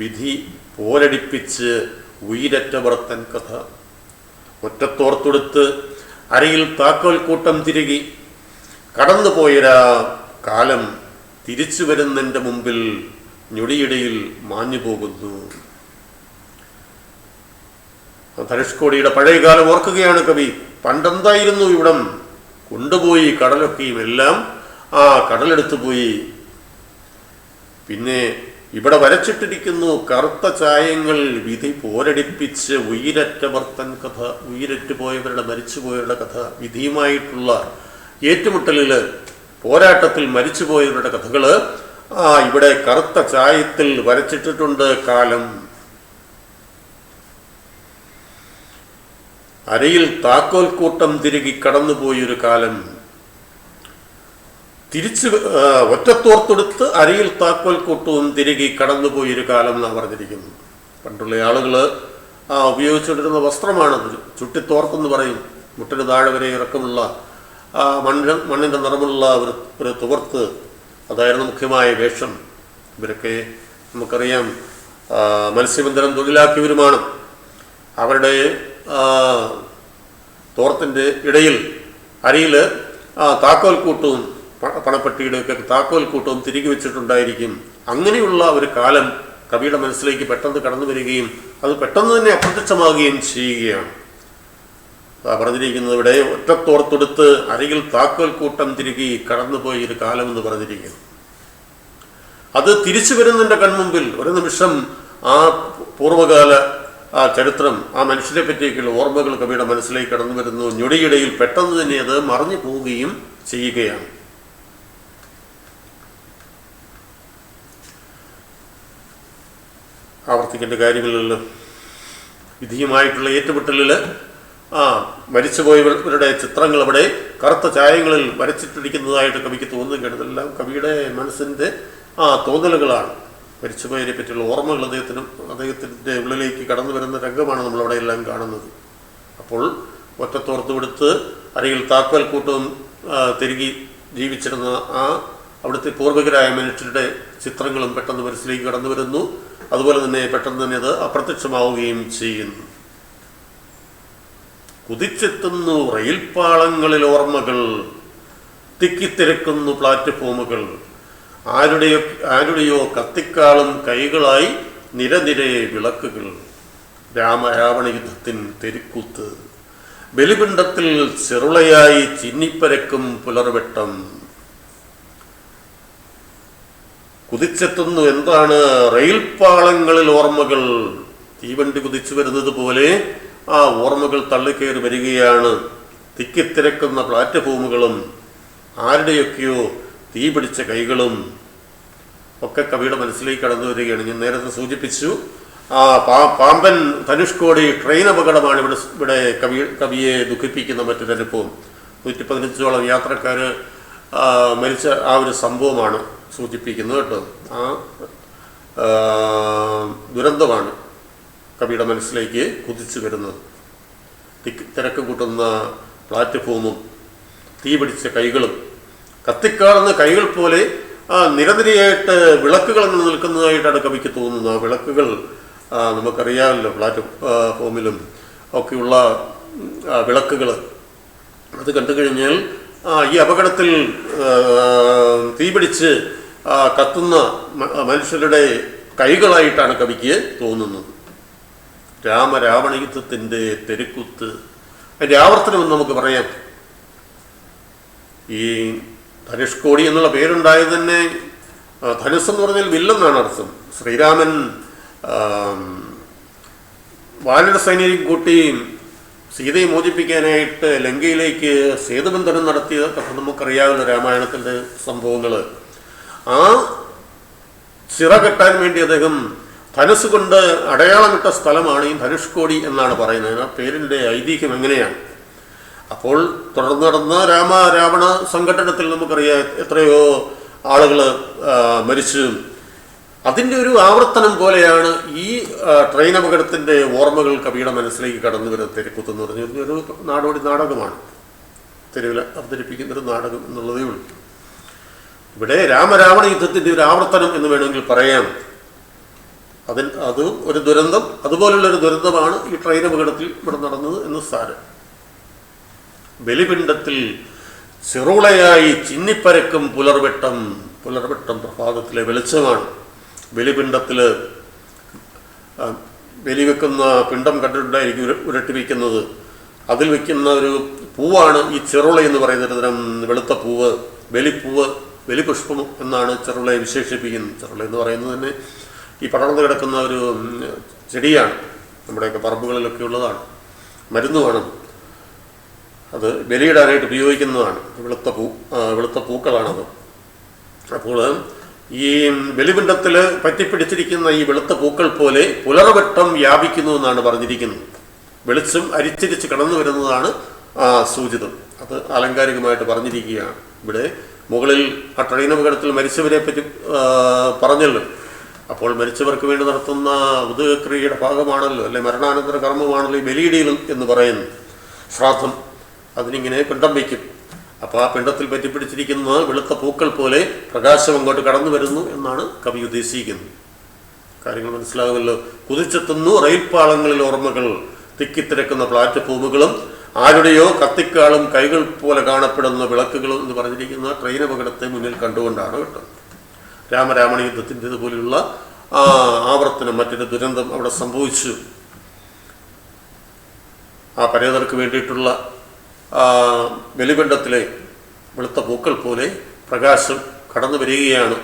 വിധി പോരടിപ്പിച്ച് ഉയരറ്റവർ തൻ കഥ. ഒറ്റത്തോർത്തൊടുത്ത് അരയിൽ താക്കോൽ കൂട്ടം തിരുകി കടന്നുപോയൊരാ കാലം തിരിച്ചു വരുന്നെൻ്റെ മുമ്പിൽ ഞൊടിയിടയിൽ മാഞ്ഞു പോകുന്നു. ധനുഷ്കോടിയുടെ പഴയ കാലം ഓർക്കുകയാണ് കവി. പണ്ടെന്തായിരുന്നു ഇവിടം? കൊണ്ടുപോയി കടലൊക്കെയും എല്ലാം കടലെടുത്തു പോയി. പിന്നെ ഇവിടെ വരച്ചിട്ടിരിക്കുന്നു കറുത്ത ചായങ്ങൾ വിധി പോരടിപ്പിച്ച് ഉയരറ്റവർ തൻ കഥ. ഉയരറ്റു പോയവരുടെ, മരിച്ചുപോയവരുടെ കഥ. വിധിയുമായിട്ടുള്ള ഏറ്റുമുട്ടലില്, പോരാട്ടത്തിൽ മരിച്ചുപോയവരുടെ കഥകള് ഇവിടെ കറുത്ത ചായത്തിൽ വരച്ചിട്ടിട്ടുണ്ട്. കാലം അരയിൽ താക്കോൽ കൂട്ടം തിരുകി കടന്നുപോയൊരു കാലം. തിരിച്ച് ഒറ്റത്തോർത്തെടുത്ത് അരയിൽ താക്കോൽ കൂട്ടവും തിരുകി കടന്നുപോയൊരു കാലം എന്നാണ് പറഞ്ഞിരിക്കുന്നത്. പണ്ടുള്ള ആളുകൾ ഉപയോഗിച്ചുകൊണ്ടിരുന്ന വസ്ത്രമാണത്. ചുട്ടിത്തോർത്തെന്ന് പറയും. മുട്ടിന് താഴെ വരെ ഇറക്കമുള്ള മണ്ണിൻ്റെ നിറമുള്ള ഒരു തുവർത്ത്, അതായിരുന്നു മുഖ്യമായ വേഷം. ഇവരൊക്കെ നമുക്കറിയാം മത്സ്യബന്ധനം തൊഴിലാക്കിയവരുമാണ്. അവരുടെ തോർത്തിൻ്റെ ഇടയിൽ അരിയിൽ താക്കോൽ കൂട്ടവും പണപ്പെട്ടിയുടെയൊക്കെ താക്കോൽ കൂട്ടവും തിരികെ വെച്ചിട്ടുണ്ടായിരിക്കും. അങ്ങനെയുള്ള ഒരു കാലം കവിയുടെ മനസ്സിലേക്ക് പെട്ടെന്ന് കടന്നു വരികയും അത് പെട്ടെന്ന് തന്നെ അപ്രത്യക്ഷമാകുകയും ചെയ്യുകയാണ്. പറഞ്ഞിരിക്കുന്നത് ഇവിടെ ഒറ്റത്തോർത്തെടുത്ത് അരികിൽ താക്കോൽ കൂട്ടം തിരികെ കടന്നുപോയി ഒരു കാലം എന്ന് പറഞ്ഞിരിക്കുന്നു. അത് തിരിച്ചു വരുന്നതിൻ്റെ കൺമുമ്പിൽ ഒരു നിമിഷം ആ പൂർവ്വകാല ചരിത്രം, ആ മനുഷ്യരെ പറ്റിയൊക്കെയുള്ള ഓർമ്മകൾ കവിയുടെ മനസ്സിലേക്ക് കടന്നു വരുന്നു. ഞൊടിയിടയിൽ പെട്ടെന്ന് തന്നെ അത് മറഞ്ഞു പോവുകയും ചെയ്യുകയാണ്. ആവർത്തിക്കേണ്ട കാര്യങ്ങളിലല്ലോ. വിധിയുമായിട്ടുള്ള ഏറ്റുമുട്ടലിൽ മരിച്ചുപോയവരുടെ ചിത്രങ്ങൾ അവിടെ കറുത്ത ചായങ്ങളിൽ വരച്ചിട്ടിരിക്കുന്നതായിട്ട് കവിക്ക് തോന്നുകയാണ്. ഇതെല്ലാം കവിയുടെ മനസ്സിൻ്റെ തോന്നലുകളാണ്. മരിച്ചുപോയതിനെ പറ്റിയുള്ള ഓർമ്മകൾ അദ്ദേഹത്തിൻ്റെ ഉള്ളിലേക്ക് കടന്നു വരുന്ന രംഗമാണ് നമ്മളവിടെ എല്ലാം കാണുന്നത്. അപ്പോൾ ഒറ്റത്തോർത്ത് കൊടുത്ത് അരയിൽ താക്കോൽ കൂട്ടവും തിരികെ ജീവിച്ചിരുന്ന അവിടുത്തെ പൂർവികരായ മനുഷ്യരുടെ ചിത്രങ്ങളും പെട്ടെന്ന് മനസ്സിലേക്ക് കടന്നു വരുന്നു. അതുപോലെ തന്നെ പെട്ടെന്ന് തന്നെ അത് അപ്രത്യക്ഷമാവുകയും ചെയ്യുന്നു. കുതിച്ചെത്തുന്നു റെയിൽപാളങ്ങളിൽ ഓർമ്മകൾ, തിക്കിത്തിരക്കുന്നു പ്ലാറ്റ്ഫോമുകൾ, ആരുടെയോ കത്തിക്കാളും കൈകളായി നിരനിരെ വിളക്കുകൾ. രാമരാവണ യുദ്ധത്തിൻ തെരുക്കൂത്ത്, ബലിപിണ്ഡത്തിൽ ചെറുളയായി ചിന്നിപ്പരക്കും പുലർവെട്ടം. കുതിച്ചെത്തുന്നു എന്താണ്? റെയിൽപാളങ്ങളിൽ ഓർമ്മകൾ. തീവണ്ടി കുതിച്ചു വരുന്നത് പോലെ ഓർമ്മകൾ തള്ളിക്കയറി വരികയാണ്. തിക്കിത്തിരക്കുന്ന പ്ലാറ്റ്ഫോമുകളും ആരുടെയൊക്കെയോ തീ പിടിച്ച കൈകളും ഒക്കെ കവിയുടെ മനസ്സിലേക്ക് കടന്നു വരികയാണ്. ഞാൻ നേരത്തെ സൂചിപ്പിച്ചു, പാമ്പൻ ധനുഷ്കോടി ട്രെയിൻ അപകടമാണ് ഇവിടെ കവിയെ ദുഃഖിപ്പിക്കുന്ന മറ്റൊരനുഭവം. 115ഓളം യാത്രക്കാർ മരിച്ച ആ ഒരു സംഭവമാണ് സൂചിപ്പിക്കുന്നത് കേട്ടോ. ആ ദുരന്തമാണ് കവിയുടെ മനസ്സിലേക്ക് കുതിച്ചു വരുന്നത്. തിരക്ക് കൂട്ടുന്ന പ്ലാറ്റ്ഫോമും തീ പിടിച്ച കൈകളും കത്തിക്കാളുന്ന കൈകൾ പോലെ നിരനിരയായിട്ട് വിളക്കുകൾ നിൽക്കുന്നതായിട്ടാണ് കവിക്ക് തോന്നുന്നത്. ആ വിളക്കുകൾ നമുക്കറിയാമല്ലോ, പ്ലാറ്റ്ഫോമിലും ഒക്കെയുള്ള വിളക്കുകൾ. അത് കണ്ടു കഴിഞ്ഞാൽ ഈ അപകടത്തിൽ തീപിടിച്ച് കത്തുന്ന മനുഷ്യരുടെ കൈകളായിട്ടാണ് കവിക്ക് തോന്നുന്നത്. രാമരാവണ യുദ്ധത്തിൻ്റെ തെരുക്കുത്ത്, അതിൻ്റെ ആവർത്തനമെന്ന് നമുക്ക് പറയാം. ഈ ധനുഷ്കോടി എന്നുള്ള പേരുണ്ടായത് തന്നെ, ധനുസ് എന്ന് പറഞ്ഞാൽ വില്ലെന്നാണ് അർത്ഥം. ശ്രീരാമൻ വാനര സൈന്യം കൂട്ടി സീതയെ മോചിപ്പിക്കാനായിട്ട് ലങ്കയിലേക്ക് സേതുബന്ധനം നടത്തിയ കഥ നമുക്കറിയാവുന്ന രാമായണത്തിൻ്റെ സംഭവങ്ങൾ. ആ ചിറ കെട്ടാൻ വേണ്ടി അദ്ദേഹം ധനുസ് കൊണ്ട് അടയാളമിട്ട സ്ഥലമാണ് ഈ ധനുഷ്കോടി എന്നാണ് പറയുന്നത്. ആ പേരിൻ്റെ ഐതിഹ്യം എങ്ങനെയാണ്? അപ്പോൾ തുടർന്ന് നടന്ന രാവണ സംഘട്ടനത്തിൽ നമുക്കറിയാം എത്രയോ ആളുകൾ മരിച്ചു. അതിൻ്റെ ഒരു ആവർത്തനം പോലെയാണ് ഈ ട്രെയിൻ അപകടത്തിൻ്റെ ഓർമ്മകൾ കവിയുടെ മനസ്സിലേക്ക് കടന്നു വരുന്നത്. തെരുക്കുത്ത് എന്ന് പറഞ്ഞൊരു നാടോടി നാടകമാണ്, തെരുവിൽ അവതരിപ്പിക്കുന്നൊരു നാടകം എന്നുള്ളതേ ഉള്ളൂ. ഇവിടെ രാമരാവണ യുദ്ധത്തിൻ്റെ ഒരു ആവർത്തനം എന്ന് വേണമെങ്കിൽ പറയാം. അത് ഒരു ദുരന്തം, അതുപോലുള്ളൊരു ദുരന്തമാണ് ഈ ട്രെയിൻ അപകടത്തിൽ ഇവിടെ നടന്നത് എന്ന് സാരം. ബലിപിണ്ഡത്തിൽ ചെറുളയായി ചിന്നിപ്പരക്കും പുലർവെട്ടം പ്രഭാതത്തിലെ വെളിച്ചമാണ്. ബലിപിണ്ഡത്തിൽ ബലി വെക്കുന്ന പിണ്ഡം കണ്ടിട്ടുണ്ടായിരിക്കും ഉരട്ടി വയ്ക്കുന്നത്. അതിൽ വയ്ക്കുന്ന ഒരു പൂവാണ് ഈ ചെറുള എന്ന് പറയുന്ന ഒരു തരം വെളുത്ത പൂവ്, ബലിപ്പൂവ്, ബലിപുഷ്പം എന്നാണ് ചെറുളയെ വിശേഷിപ്പിക്കുന്നത്. ചെറുള എന്ന് പറയുന്നത് തന്നെ ഈ പടർന്നു കിടക്കുന്ന ഒരു ചെടിയാണ്, നമ്മുടെയൊക്കെ പറമ്പുകളിലൊക്കെ ഉള്ളതാണ്, മരുന്നുമാണ്. അത് ബലിയിടാനായിട്ട് ഉപയോഗിക്കുന്നതാണ്. വെളുത്ത പൂക്കളാണത്. അപ്പോൾ ഈ ബലിപിണ്ഡത്തിൽ പറ്റിപ്പിടിച്ചിരിക്കുന്ന ഈ വെളുത്ത പൂക്കൾ പോലെ പുലർവെട്ടം വ്യാപിക്കുന്നു എന്നാണ് പറഞ്ഞിരിക്കുന്നത്. വെളിച്ചം അരിച്ചിരിച്ച് കടന്നു വരുന്നതാണ് സൂചിതം. അത് ആലങ്കാരികമായിട്ട് പറഞ്ഞിരിക്കുകയാണ്. ഇവിടെ മുകളിൽ ആ ട്രെയിൻ അപകടത്തിൽ മരിച്ചവരെ പറ്റി പറഞ്ഞല്ലോ. അപ്പോൾ മരിച്ചവർക്ക് വേണ്ടി നടത്തുന്ന ഉദയക്രിയയുടെ ഭാഗമാണല്ലോ, അല്ലെ മരണാനന്തര കർമ്മമാണല്ലോ ഈ ബലിയിടയിൽ എന്ന് പറയുന്നത്, ശ്രാദ്ധം. അതിനിങ്ങനെ പിണ്ഡം വയ്ക്കും. അപ്പോൾ ആ പിണ്ഡത്തിൽ പറ്റിപ്പിടിച്ചിരിക്കുന്ന വെളുത്ത പൂക്കൾ പോലെ പ്രകാശം അങ്ങോട്ട് കടന്നു വരുന്നു എന്നാണ് കവി ഉദ്ദേശിക്കുന്നത്. കാര്യങ്ങൾ മനസ്സിലാകുമല്ലോ. കുതിച്ചെത്തുന്നു റെയിൽപാളങ്ങളിൽ ഓർമ്മകൾ, തിക്കിത്തിരക്കുന്ന പ്ലാറ്റ്ഫോമുകളും ആരുടെയോ കത്തിക്കാളും കൈകൾ പോലെ കാണപ്പെടുന്ന വിളക്കുകളും എന്ന് പറഞ്ഞിരിക്കുന്ന ട്രെയിൻ അപകടത്തെ മുന്നിൽ കണ്ടുകൊണ്ടാണ് കേട്ടോ. രാമരാവണ യുദ്ധത്തിൻ്റെ ഇതുപോലെയുള്ള ആവർത്തനം, മറ്റൊരു ദുരന്തം അവിടെ സംഭവിച്ചു. ആ പരേതർക്ക് വേണ്ടിയിട്ടുള്ള ബലിപിണ്ഡത്തിലെ വെളുത്ത പൂക്കൾ പോലെ പ്രകാശം കടന്നു വരികയാണ്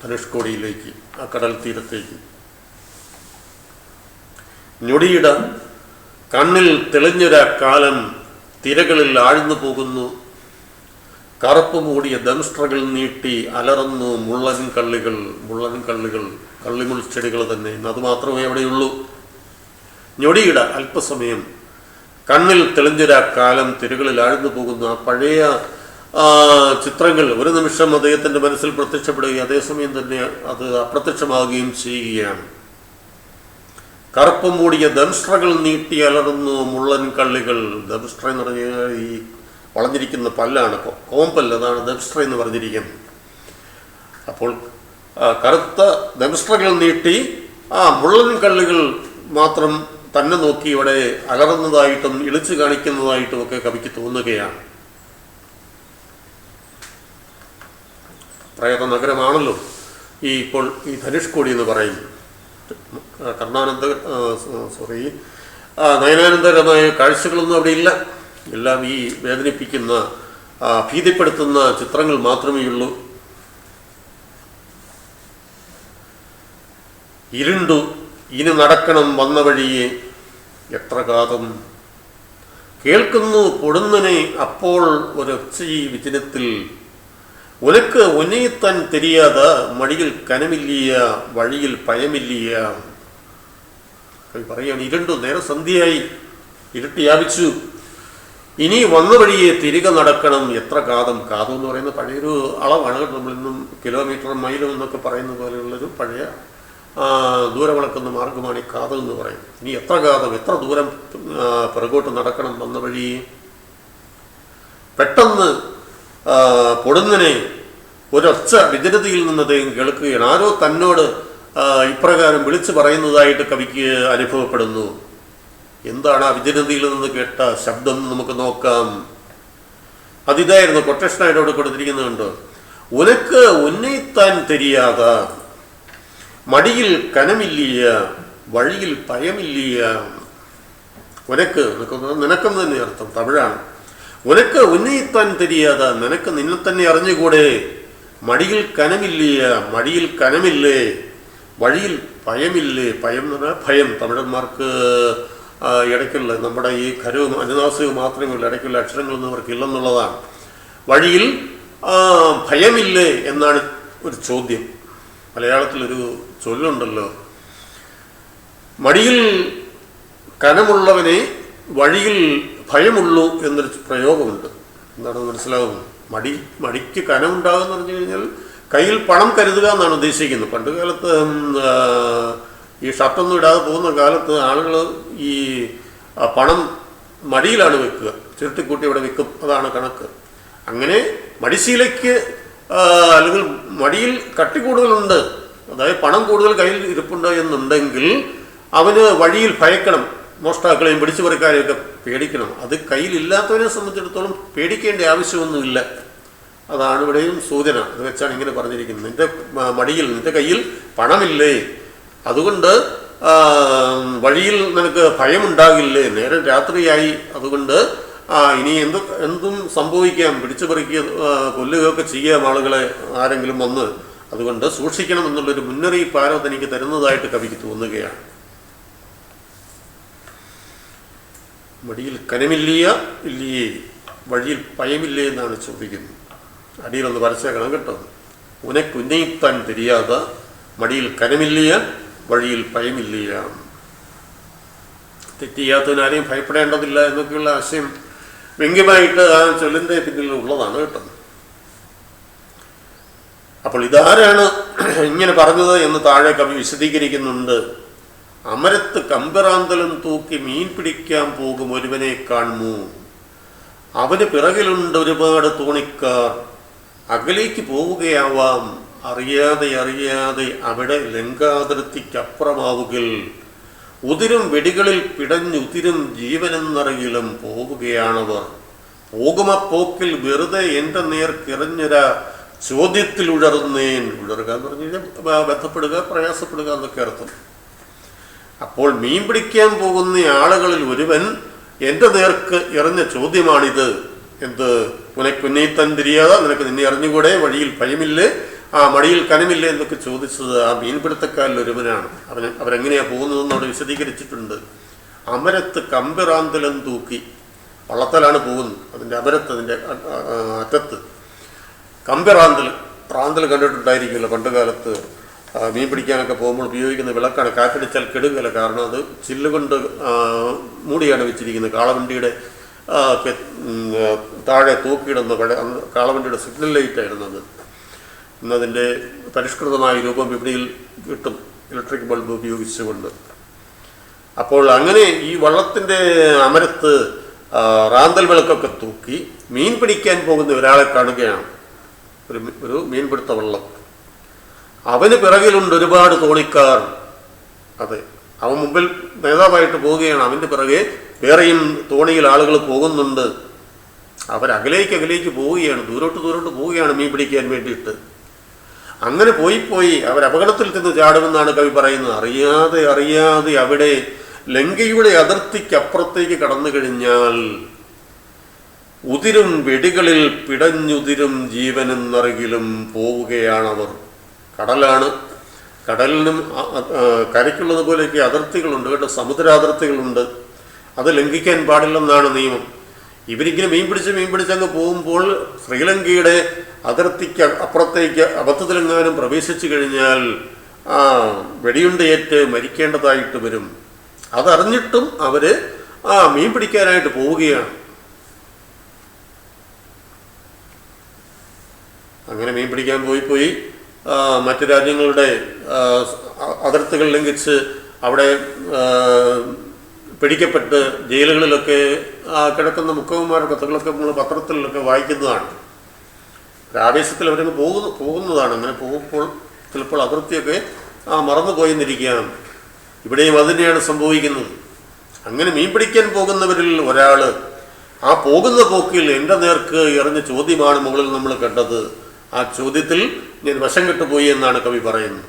ധനുഷ്കോടിയിലേക്ക്, ആ കടൽ തീരത്തേക്ക്. ഞൊടിയിട കണ്ണിൽ തെളിഞ്ഞൊരാക്കാലം തിരകളിൽ ആഴ്ന്നു പോകുന്നു, കറുപ്പ് മൂടിയ ദംഷ്ട്രകൾ നീട്ടി അലറുന്നു മുള്ളൻ കള്ളികൾ, കള്ളിമുൾച്ചെടികൾ തന്നെ. അത് മാത്രമേ അവിടെയുള്ളൂ. ഞൊടിയിട അല്പസമയം, കണ്ണിൽ തെളിഞ്ഞൊരാക്കാലം തിരകളിൽ ആഴ്ന്നു പോകുന്ന ആ പഴയ ചിത്രങ്ങൾ ഒരു നിമിഷം അദ്ദേഹത്തിൻ്റെ മനസ്സിൽ പ്രത്യക്ഷപ്പെടുകയും അതേസമയം തന്നെ അത് അപ്രത്യക്ഷമാവുകയും ചെയ്യുകയാണ്. കറുപ്പ് മൂടിയ ദംഷ്ട്രകൾ നീട്ടി അലറുന്നു മുള്ളൻ കള്ളികൾ. ദംഷ്ട്ര എന്ന് പറഞ്ഞാൽ ഈ വളഞ്ഞിരിക്കുന്ന പല്ലാണ്, കോമ്പല്ല്, അതാണ് ദംഷ്ട്ര എന്ന് പറഞ്ഞിരിക്കുന്നത്. അപ്പോൾ കറുത്ത ദംഷ്ട്രകൾ നീട്ടി മുള്ളൻ കള്ളികൾ മാത്രം തന്നെ നോക്കി ഇവിടെ അലറുന്നതായിട്ടും ഇളിച്ചു കാണിക്കുന്നതായിട്ടും ഒക്കെ കവിക്ക് തോന്നുകയാണ്. പ്രേത നഗരമാണല്ലോ ഇപ്പോൾ ഈ ധനുഷ്കോടി എന്ന് പറയുന്നത്. നയനാനന്ദകരമായ കാഴ്ചകളൊന്നും അവിടെ ഇല്ല. എല്ലാം ഈ വേദനിപ്പിക്കുന്ന ഭീതിപ്പെടുത്തുന്ന ചിത്രങ്ങൾ മാത്രമേ ഉള്ളൂ. ഇരുണ്ടു ഇനി നടക്കണം വന്ന വഴിയെ, എത്ര കാതം കേൾക്കുന്നു പൊടുന്നനെ അപ്പോൾ ഒരൊച്ചി വിചിനത്തിൽ, ഉനക്ക് ഉന്നയിത്താൻ തെരിയാത മടിയിൽ കനമില്ലിയ വഴിയിൽ ഭയമില്ലിയ. പറയാണ്, ഇരുണ്ടു, നേരെ സന്ധ്യയായി, ഇരുട്ടി വ്യാപിച്ചു, ഇനി വന്ന വഴിയെ തിരികെ നടക്കണം. എത്ര കാതം, കാതം എന്ന് പറയുന്ന പഴയൊരു അളവാണ്. നമ്മളിന്നും കിലോമീറ്ററും മൈലും എന്നൊക്കെ പറയുന്ന പോലെയുള്ളൊരു പഴയ ദൂരമളക്കുന്ന മാർഗമാണ് ഈ കാതം എന്ന് പറയുന്നത്. ഇനി എത്ര കാതം, എത്ര ദൂരം പിറകോട്ട് നടക്കണം വന്ന വഴി. പെട്ടെന്ന് പൊടുന്നനെ ഒരൊച്ച വിജനതയിൽ നിന്ന് അദ്ദേഹം കേൾക്കുകയാണ്. ആരോ തന്നോട് ഇപ്രകാരം വിളിച്ചു പറയുന്നതായിട്ട് കവിക്ക് അനുഭവപ്പെടുന്നു. എന്താണ് ആ വിജനതയിൽ നിന്ന് കേട്ട ശബ്ദം നമുക്ക് നോക്കാം. അതിതായിരുന്നു, കൊട്ടേഷനായിട്ട് അവിടെ കൊടുത്തിരിക്കുന്നുണ്ട്. ഉനക്ക് ഉന്നയിത്താൻ തെരിയാത മടിയിൽ കനമില്ലിയ വഴിയിൽ ഭയമില്ലിയ. ഉനക്ക്, നിനക്കെന്ന് തന്നെ അർത്ഥം, തമിഴാണ്. ഉനക്ക് ഉന്നയിത്താൻ തെരിയാത, നിനക്ക് നിന്നെ തന്നെ അറിഞ്ഞുകൂടെ. മടിയിൽ കനമില്ലിയ, മടിയിൽ കനമില്ലേ. വഴിയിൽ ഭയമില്ലേ. ഭയം എന്ന് പറഞ്ഞാൽ ഭയം. തമിഴന്മാർക്ക് ഇടയ്ക്കുള്ള നമ്മുടെ ഈ ഖരവും അനുനാസികവും മാത്രമേ ഇടയ്ക്കുള്ള അക്ഷരങ്ങളൊന്നും അവർക്ക് ഇല്ലെന്നുള്ളതാണ്. വഴിയിൽ ഭയമില്ലേ എന്നാണ് ഒരു ചോദ്യം. മലയാളത്തിലൊരു ചൊല്ലുണ്ടല്ലോ, മടിയിൽ കനമുള്ളവനെ വഴിയിൽ ഭയമുള്ളൂ എന്നൊരു പ്രയോഗമുണ്ട്. എന്താണെന്ന് മനസ്സിലാകുന്നു. മടിക്ക് കനമുണ്ടാകുമെന്ന് പറഞ്ഞു കഴിഞ്ഞാൽ കയ്യിൽ പണം കരുതുക എന്നാണ് ഉദ്ദേശിക്കുന്നത്. പണ്ട് കാലത്ത് ഈ ഷർട്ടൊന്നും ഇടാതെ പോകുന്ന കാലത്ത് ആളുകൾ ഈ പണം മടിയിലാണ് വെക്കുക, ചുരുട്ടിക്കൂട്ടി ഇവിടെ വെക്കും, അതാണ് കണക്ക്. അങ്ങനെ മടിശീലയ്ക്ക് അല്ലെങ്കിൽ മടിയിൽ കട്ടി കൂടുതലുണ്ട്, അതായത് പണം കൂടുതൽ കയ്യിൽ ഇരിപ്പുണ്ട് എന്നുണ്ടെങ്കിൽ അവന് വഴിയിൽ ഭയക്കണം, മോഷ്ടാക്കളെയും പിടിച്ചു പറിക്കാരെയും ഒക്കെ പേടിക്കണം. അത് കയ്യിലില്ലാത്തവനെ സംബന്ധിച്ചിടത്തോളം പേടിക്കേണ്ട ആവശ്യമൊന്നുമില്ല. അതാണ് ഇവിടെയും സൂചന. അത് വെച്ചാണ് ഇങ്ങനെ പറഞ്ഞിരിക്കുന്നത്. നിന്റെ മടിയിൽ, നിന്റെ കയ്യിൽ പണമില്ലേ, അതുകൊണ്ട് വഴിയിൽ നിനക്ക് ഭയമുണ്ടാകില്ലേ. നേരം രാത്രിയായി, അതുകൊണ്ട് ഇനി എന്തും സംഭവിക്കാം, പിടിച്ചു പറിക്കുക, കൊല്ലുകയൊക്കെ ചെയ്യാം ആളുകളെ, ആരെങ്കിലും വന്ന്. അതുകൊണ്ട് സൂക്ഷിക്കണം എന്നുള്ളൊരു മുന്നറിയിപ്പ് ആരോ തനിക്ക് തരുന്നതായിട്ട് കവിക്ക് തോന്നുകയാണ്. മടിയിൽ കനമില്ലിയ ഇല്ലിയേ, വഴിയിൽ ഭയമില്ലേ എന്നാണ് ചോദിക്കുന്നത്. അടിയിലൊന്ന് വരച്ചേക്കണം കേട്ടോ. ഉനക്ക് ഉന്നയിത്താൻ തെരിയാത മടിയിൽ കനമില്ലിയ വഴിയിൽ ഭയമില്ലിയ. തെറ്റിയാത്തവനാരെയും ഭയപ്പെടേണ്ടതില്ല എന്നൊക്കെയുള്ള ആശയം വ്യംഗ്യമായിട്ട് ആ ചൊല്ലിൻ്റെ പിന്നിൽ ഉള്ളതാണ് കേട്ടോ. അപ്പോൾ ഇതാരാണ് ഇങ്ങനെ പറഞ്ഞത് എന്ന് താഴെ കവി വിശദീകരിക്കുന്നുണ്ട്. അമരത്ത് കമ്പറാന്തലും തൂക്കി മീൻ പിടിക്കാൻ പോകും ഒരുവനെ കാണുമോ, അവന് പിറകിലുണ്ട് ഒരുപാട് തോണിക്കാർ, അകലേക്ക് പോവുകയാവാം അറിയാതെ അറിയാതെ അവിടെ ലങ്കാതിർത്തിക്കപ്പുറമാവുകിൽ, ഉതിരും വെടികളിൽ പിടഞ്ഞുതിരും ജീവനെന്നറിയിലും പോവുകയാണവർ. പോകുമപ്പോക്കിൽ വെറുതെ എൻ്റെ നേർക്കിറഞ്ഞൊരാ ചോദ്യത്തിൽ ഉഴറുന്നേൻ. ഉഴറുക എന്ന് പറഞ്ഞു കഴിഞ്ഞാൽ ബന്ധപ്പെടുക, പ്രയാസപ്പെടുക എന്നൊക്കെ അർത്ഥം. അപ്പോൾ മീൻ പിടിക്കാൻ പോകുന്ന ആളുകളിൽ ഒരുവൻ എൻ്റെ നേർക്ക് എറിഞ്ഞ ചോദ്യമാണിത്. എന്ത്? ഉനക്കുന്നയിത്താൻ തിരിയാതെ, നിനക്ക് നിന്നെ അറിഞ്ഞുകൂടെ, വഴിയിൽ ഭയമില്ലേ, മടിയിൽ കനമില്ലേ എന്നൊക്കെ ചോദിച്ചത് ആ മീൻപിടുത്തക്കാരിൽ ഒരുവനാണ്. അവരെങ്ങനെയാണ് പോകുന്നതെന്ന് അവിടെ വിശദീകരിച്ചിട്ടുണ്ട്. അമരത്ത് കമ്പിറാന്തലം തൂക്കി, വള്ളത്തലാണ് പോകുന്നത്, അതിൻ്റെ അമരത്ത്, അതിൻ്റെ അറ്റത്ത് കമ്പിറാന്തൽ. റാന്തൽ കണ്ടിട്ടുണ്ടായിരിക്കുമല്ലോ പണ്ട് കാലത്ത് മീൻ പിടിക്കാനൊക്കെ പോകുമ്പോൾ ഉപയോഗിക്കുന്ന വിളക്കാണ്. കാറ്റടിച്ചാൽ കെടുകയില്ല, കാരണം അത് ചില്ലുകൊണ്ട് മൂടിയാണ് വെച്ചിരിക്കുന്നത്. കാളവണ്ടിയുടെ താഴെ തൂക്കിയിടുന്ന കാളവണ്ടിയുടെ സിഗ്നൽ ലൈറ്റായിരുന്നു അത്. ഇന്നതിൻ്റെ പരിഷ്കൃതമായ രൂപം വിപണിയിൽ കിട്ടും, ഇലക്ട്രിക് ബൾബ് ഉപയോഗിച്ചുകൊണ്ട്. അപ്പോൾ അങ്ങനെ ഈ വള്ളത്തിൻ്റെ അമരത്ത് റാന്തൽ വിളക്കൊക്കെ തൂക്കി മീൻ പിടിക്കാൻ പോകുന്ന ഒരാളെ കാണുകയാണ്. ഒരു മീൻപിടുത്ത വള്ളം. അവന് പിറകിലുണ്ട് ഒരുപാട് തോണിക്കാർ. അതെ, അവൻ മുമ്പിൽ നേതാവായിട്ട് പോവുകയാണ്, അവൻ്റെ പിറകെ വേറെയും തോണിയിൽ ആളുകൾ പോകുന്നുണ്ട്. അവരകലേക്ക് പോവുകയാണ്, ദൂരോട്ട് പോവുകയാണ് മീൻ പിടിക്കാൻ വേണ്ടിയിട്ട്. അങ്ങനെ പോയി അവർ അപകടത്തിൽ ചെന്ന് ചാടുമെന്നാണ് കവി പറയുന്നത്. അറിയാതെ അവിടെ ലങ്കയുടെ അതിർത്തിക്കപ്പുറത്തേക്ക് കടന്നു കഴിഞ്ഞാൽ ഉതിരും വെടികളിൽ പിടഞ്ഞുതിരും ജീവനെന്നറികിലും പോവുകയാണവർ. കടലാണ്, കടലിനും കരയ്ക്കുള്ളത് പോലെയൊക്കെ അതിർത്തികളുണ്ട് കേട്ടോ, സമുദ്രാതിർത്തികളുണ്ട്. അത് ലംഘിക്കാൻ പാടില്ലെന്നാണ് നിയമം. ഇവരിങ്ങനെ മീൻ പിടിച്ചങ്ങ് പോകുമ്പോൾ ശ്രീലങ്കയുടെ അതിർത്തിക്ക് അപ്പുറത്തേക്ക് അബദ്ധത്തിലെങ്ങാനും പ്രവേശിച്ചു കഴിഞ്ഞാൽ വെടിയുണ്ടയേറ്റ് മരിക്കേണ്ടതായിട്ട് വരും. അതറിഞ്ഞിട്ടും അവർ മീൻ പിടിക്കാനായിട്ട് പോവുകയാണ്. അങ്ങനെ മീൻ പിടിക്കാൻ പോയി മറ്റു രാജ്യങ്ങളുടെ അതിർത്തികൾ ലംഘിച്ച് അവിടെ പിടിക്കപ്പെട്ട് ജയിലുകളിലൊക്കെ കിടക്കുന്ന മുഖ്യന്മാരുടെ കഥകളൊക്കെ നമ്മൾ പത്രത്തിലൊക്കെ വായിക്കുന്നതാണ്. ആവേശത്തിൽ അവരങ്ങ് പോകുന്നതാണ്. അങ്ങനെ പോകുമ്പോൾ ചിലപ്പോൾ അതിർത്തിയൊക്കെ മറന്നു പോയെന്നിരിക്കാം. ഇവിടെയും അതുതന്നെയാണ് സംഭവിക്കുന്നത്. അങ്ങനെ മീൻ പിടിക്കാൻ പോകുന്നവരിൽ ഒരാൾ പോകുന്ന പോക്കിൽ എൻ്റെ നേർക്ക് എറിഞ്ഞ ചോദ്യമാണ് മുകളിൽ നമ്മൾ കണ്ടത്. ആ ചോദ്യത്തിൽ ഞാൻ വശം കെട്ടുപോയി എന്നാണ് കവി പറയുന്നത്.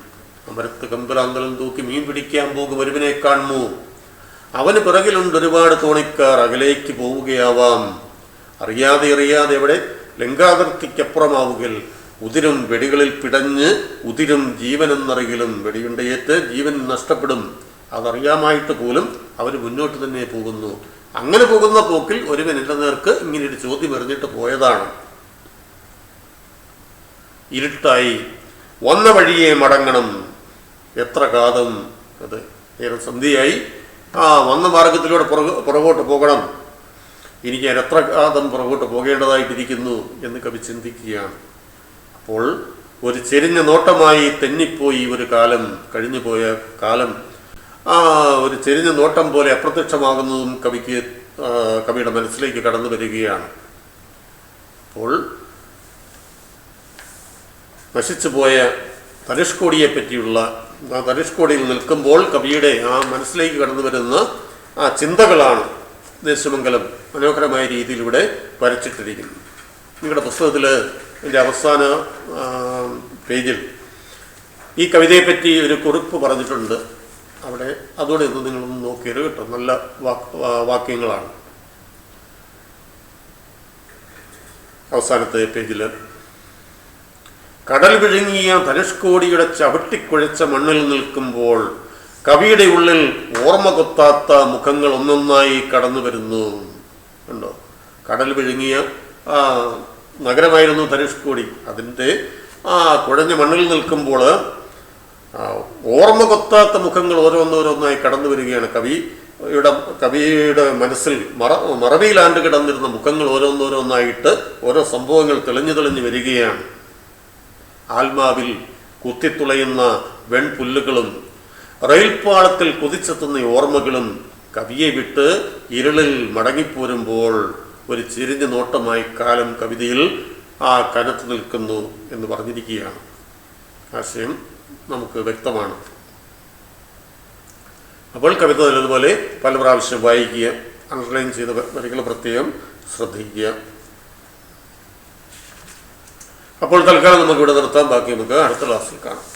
അമരത്ത് കമ്പലാന്തളം തൂക്കി മീൻ പിടിക്കാൻ പോകും ഒരുവനെ കാണുന്നു, അവന് പിറകിലുണ്ട് ഒരുപാട് തോണിക്കാർ, അകലേക്ക് പോവുകയാവാം. അറിയാതെ എവിടെ ലങ്കാതിർത്തിക്കപ്പുറമാവുകിൽ ഉതിരും വെടികളിൽ പിടഞ്ഞ് ഉതിരും ജീവനെന്നറിയിലും വെടിയുണ്ടയേറ്റ് ജീവൻ നഷ്ടപ്പെടും. അതറിയാമായിട്ട് പോലും അവർ മുന്നോട്ട് തന്നെ പോകുന്നു. അങ്ങനെ പോകുന്ന പോക്കിൽ ഒരുവൻ എൻ്റെ നേർക്ക് ഇങ്ങനെയൊരു ചോദ്യം എറിഞ്ഞിട്ട് പോയതാണ്. ഇരുട്ടായി, വന്ന വഴിയെ മടങ്ങണം, എത്ര കാതം, അത് നേരെ സന്ധ്യയായി, വന്ന മാർഗത്തിലൂടെ പുറകോട്ട് പോകണം, ഇനി ഞാൻ എത്ര കാതം പുറകോട്ട് പോകേണ്ടതായിട്ടിരിക്കുന്നു എന്ന് കവി ചിന്തിക്കുകയാണ്. അപ്പോൾ ഒരു ചെരിഞ്ഞ നോട്ടമായി തെന്നിപ്പോയി ഒരു കാലം, കഴിഞ്ഞു പോയ കാലം ഒരു ചെരിഞ്ഞ നോട്ടം പോലെ അപ്രത്യക്ഷമാകുന്നതും കവിയുടെ മനസ്സിലേക്ക് കടന്നു വരികയാണ്. അപ്പോൾ നശിച്ചുപോയ ധനുഷ്കോടിയെ പറ്റിയുള്ള ധനുഷ്കോടിയിൽ നിൽക്കുമ്പോൾ കവിയുടെ മനസ്സിലേക്ക് കടന്നു വരുന്ന ചിന്തകളാണ് ദേശമംഗലം മനോഹരമായ രീതിയിലൂടെ വരച്ചിട്ടിരിക്കുന്നത്. നിങ്ങളുടെ പുസ്തകത്തിൽ എൻ്റെ അവസാന പേജിൽ ഈ കവിതയെപ്പറ്റി ഒരു കുറിപ്പ് പറഞ്ഞിട്ടുണ്ട്. അവിടെ അതോടെ ഇത് നിങ്ങളൊന്ന് നോക്കിയത് കേട്ടോ. നല്ല വാക്യങ്ങളാണ്. അവസാനത്തെ പേജിൽ കടൽ വിഴുങ്ങിയ ധനുഷ്കോടിയുടെ ചവിട്ടിക്കുഴച്ച മണ്ണിൽ നിൽക്കുമ്പോൾ കവിയുടെ ഉള്ളിൽ ഓർമ്മ കൊത്താത്ത മുഖങ്ങൾ ഒന്നൊന്നായി കടന്നു വരുന്നു. ഉണ്ടോ? കടൽ വിഴുങ്ങിയ നഗരമായിരുന്നു ധനുഷ്കോടി. അതിൻ്റെ കുഴഞ്ഞ മണ്ണിൽ നിൽക്കുമ്പോൾ ഓർമ്മ കൊത്താത്ത മുഖങ്ങൾ ഓരോന്നോരോന്നായി കടന്നു വരികയാണ്. കവിയുടെ മനസ്സിൽ മറവിയിലാണ്ട് കിടന്നിരുന്ന മുഖങ്ങൾ ഓരോന്നോരോന്നായിട്ട് ഓരോ സംഭവങ്ങൾ തെളിഞ്ഞു വരികയാണ്. ആത്മാവിൽ കുത്തിത്തുളയുന്ന വെൺപുല്ലുകളും റെയിൽപ്പാളത്തിൽ കുതിച്ചെത്തുന്ന ഓർമ്മകളും കവിയെ വിട്ട് ഇരുളിൽ മടങ്ങിപ്പോരുമ്പോൾ ഒരു ചെരിഞ്ഞ നോട്ടമായി കാലം കവിതയിൽ കനത്തു നിൽക്കുന്നു എന്ന് പറഞ്ഞിരിക്കുകയാണ്. ആശയം നമുക്ക് വ്യക്തമാണ്. അപ്പോൾ കവിത നല്ലതുപോലെ പല പ്രാവശ്യം വായിക്കുക, അണ്ടർലൈൻ ചെയ്ത വരികൾ പ്രത്യേകം ശ്രദ്ധിക്കുക. അപ്പോൾ തൽക്കാലം നമുക്കിവിടെ നിർത്താം. ബാക്കി നമുക്ക് അടുത്ത ക്ലാസ്സിൽ കാണാം.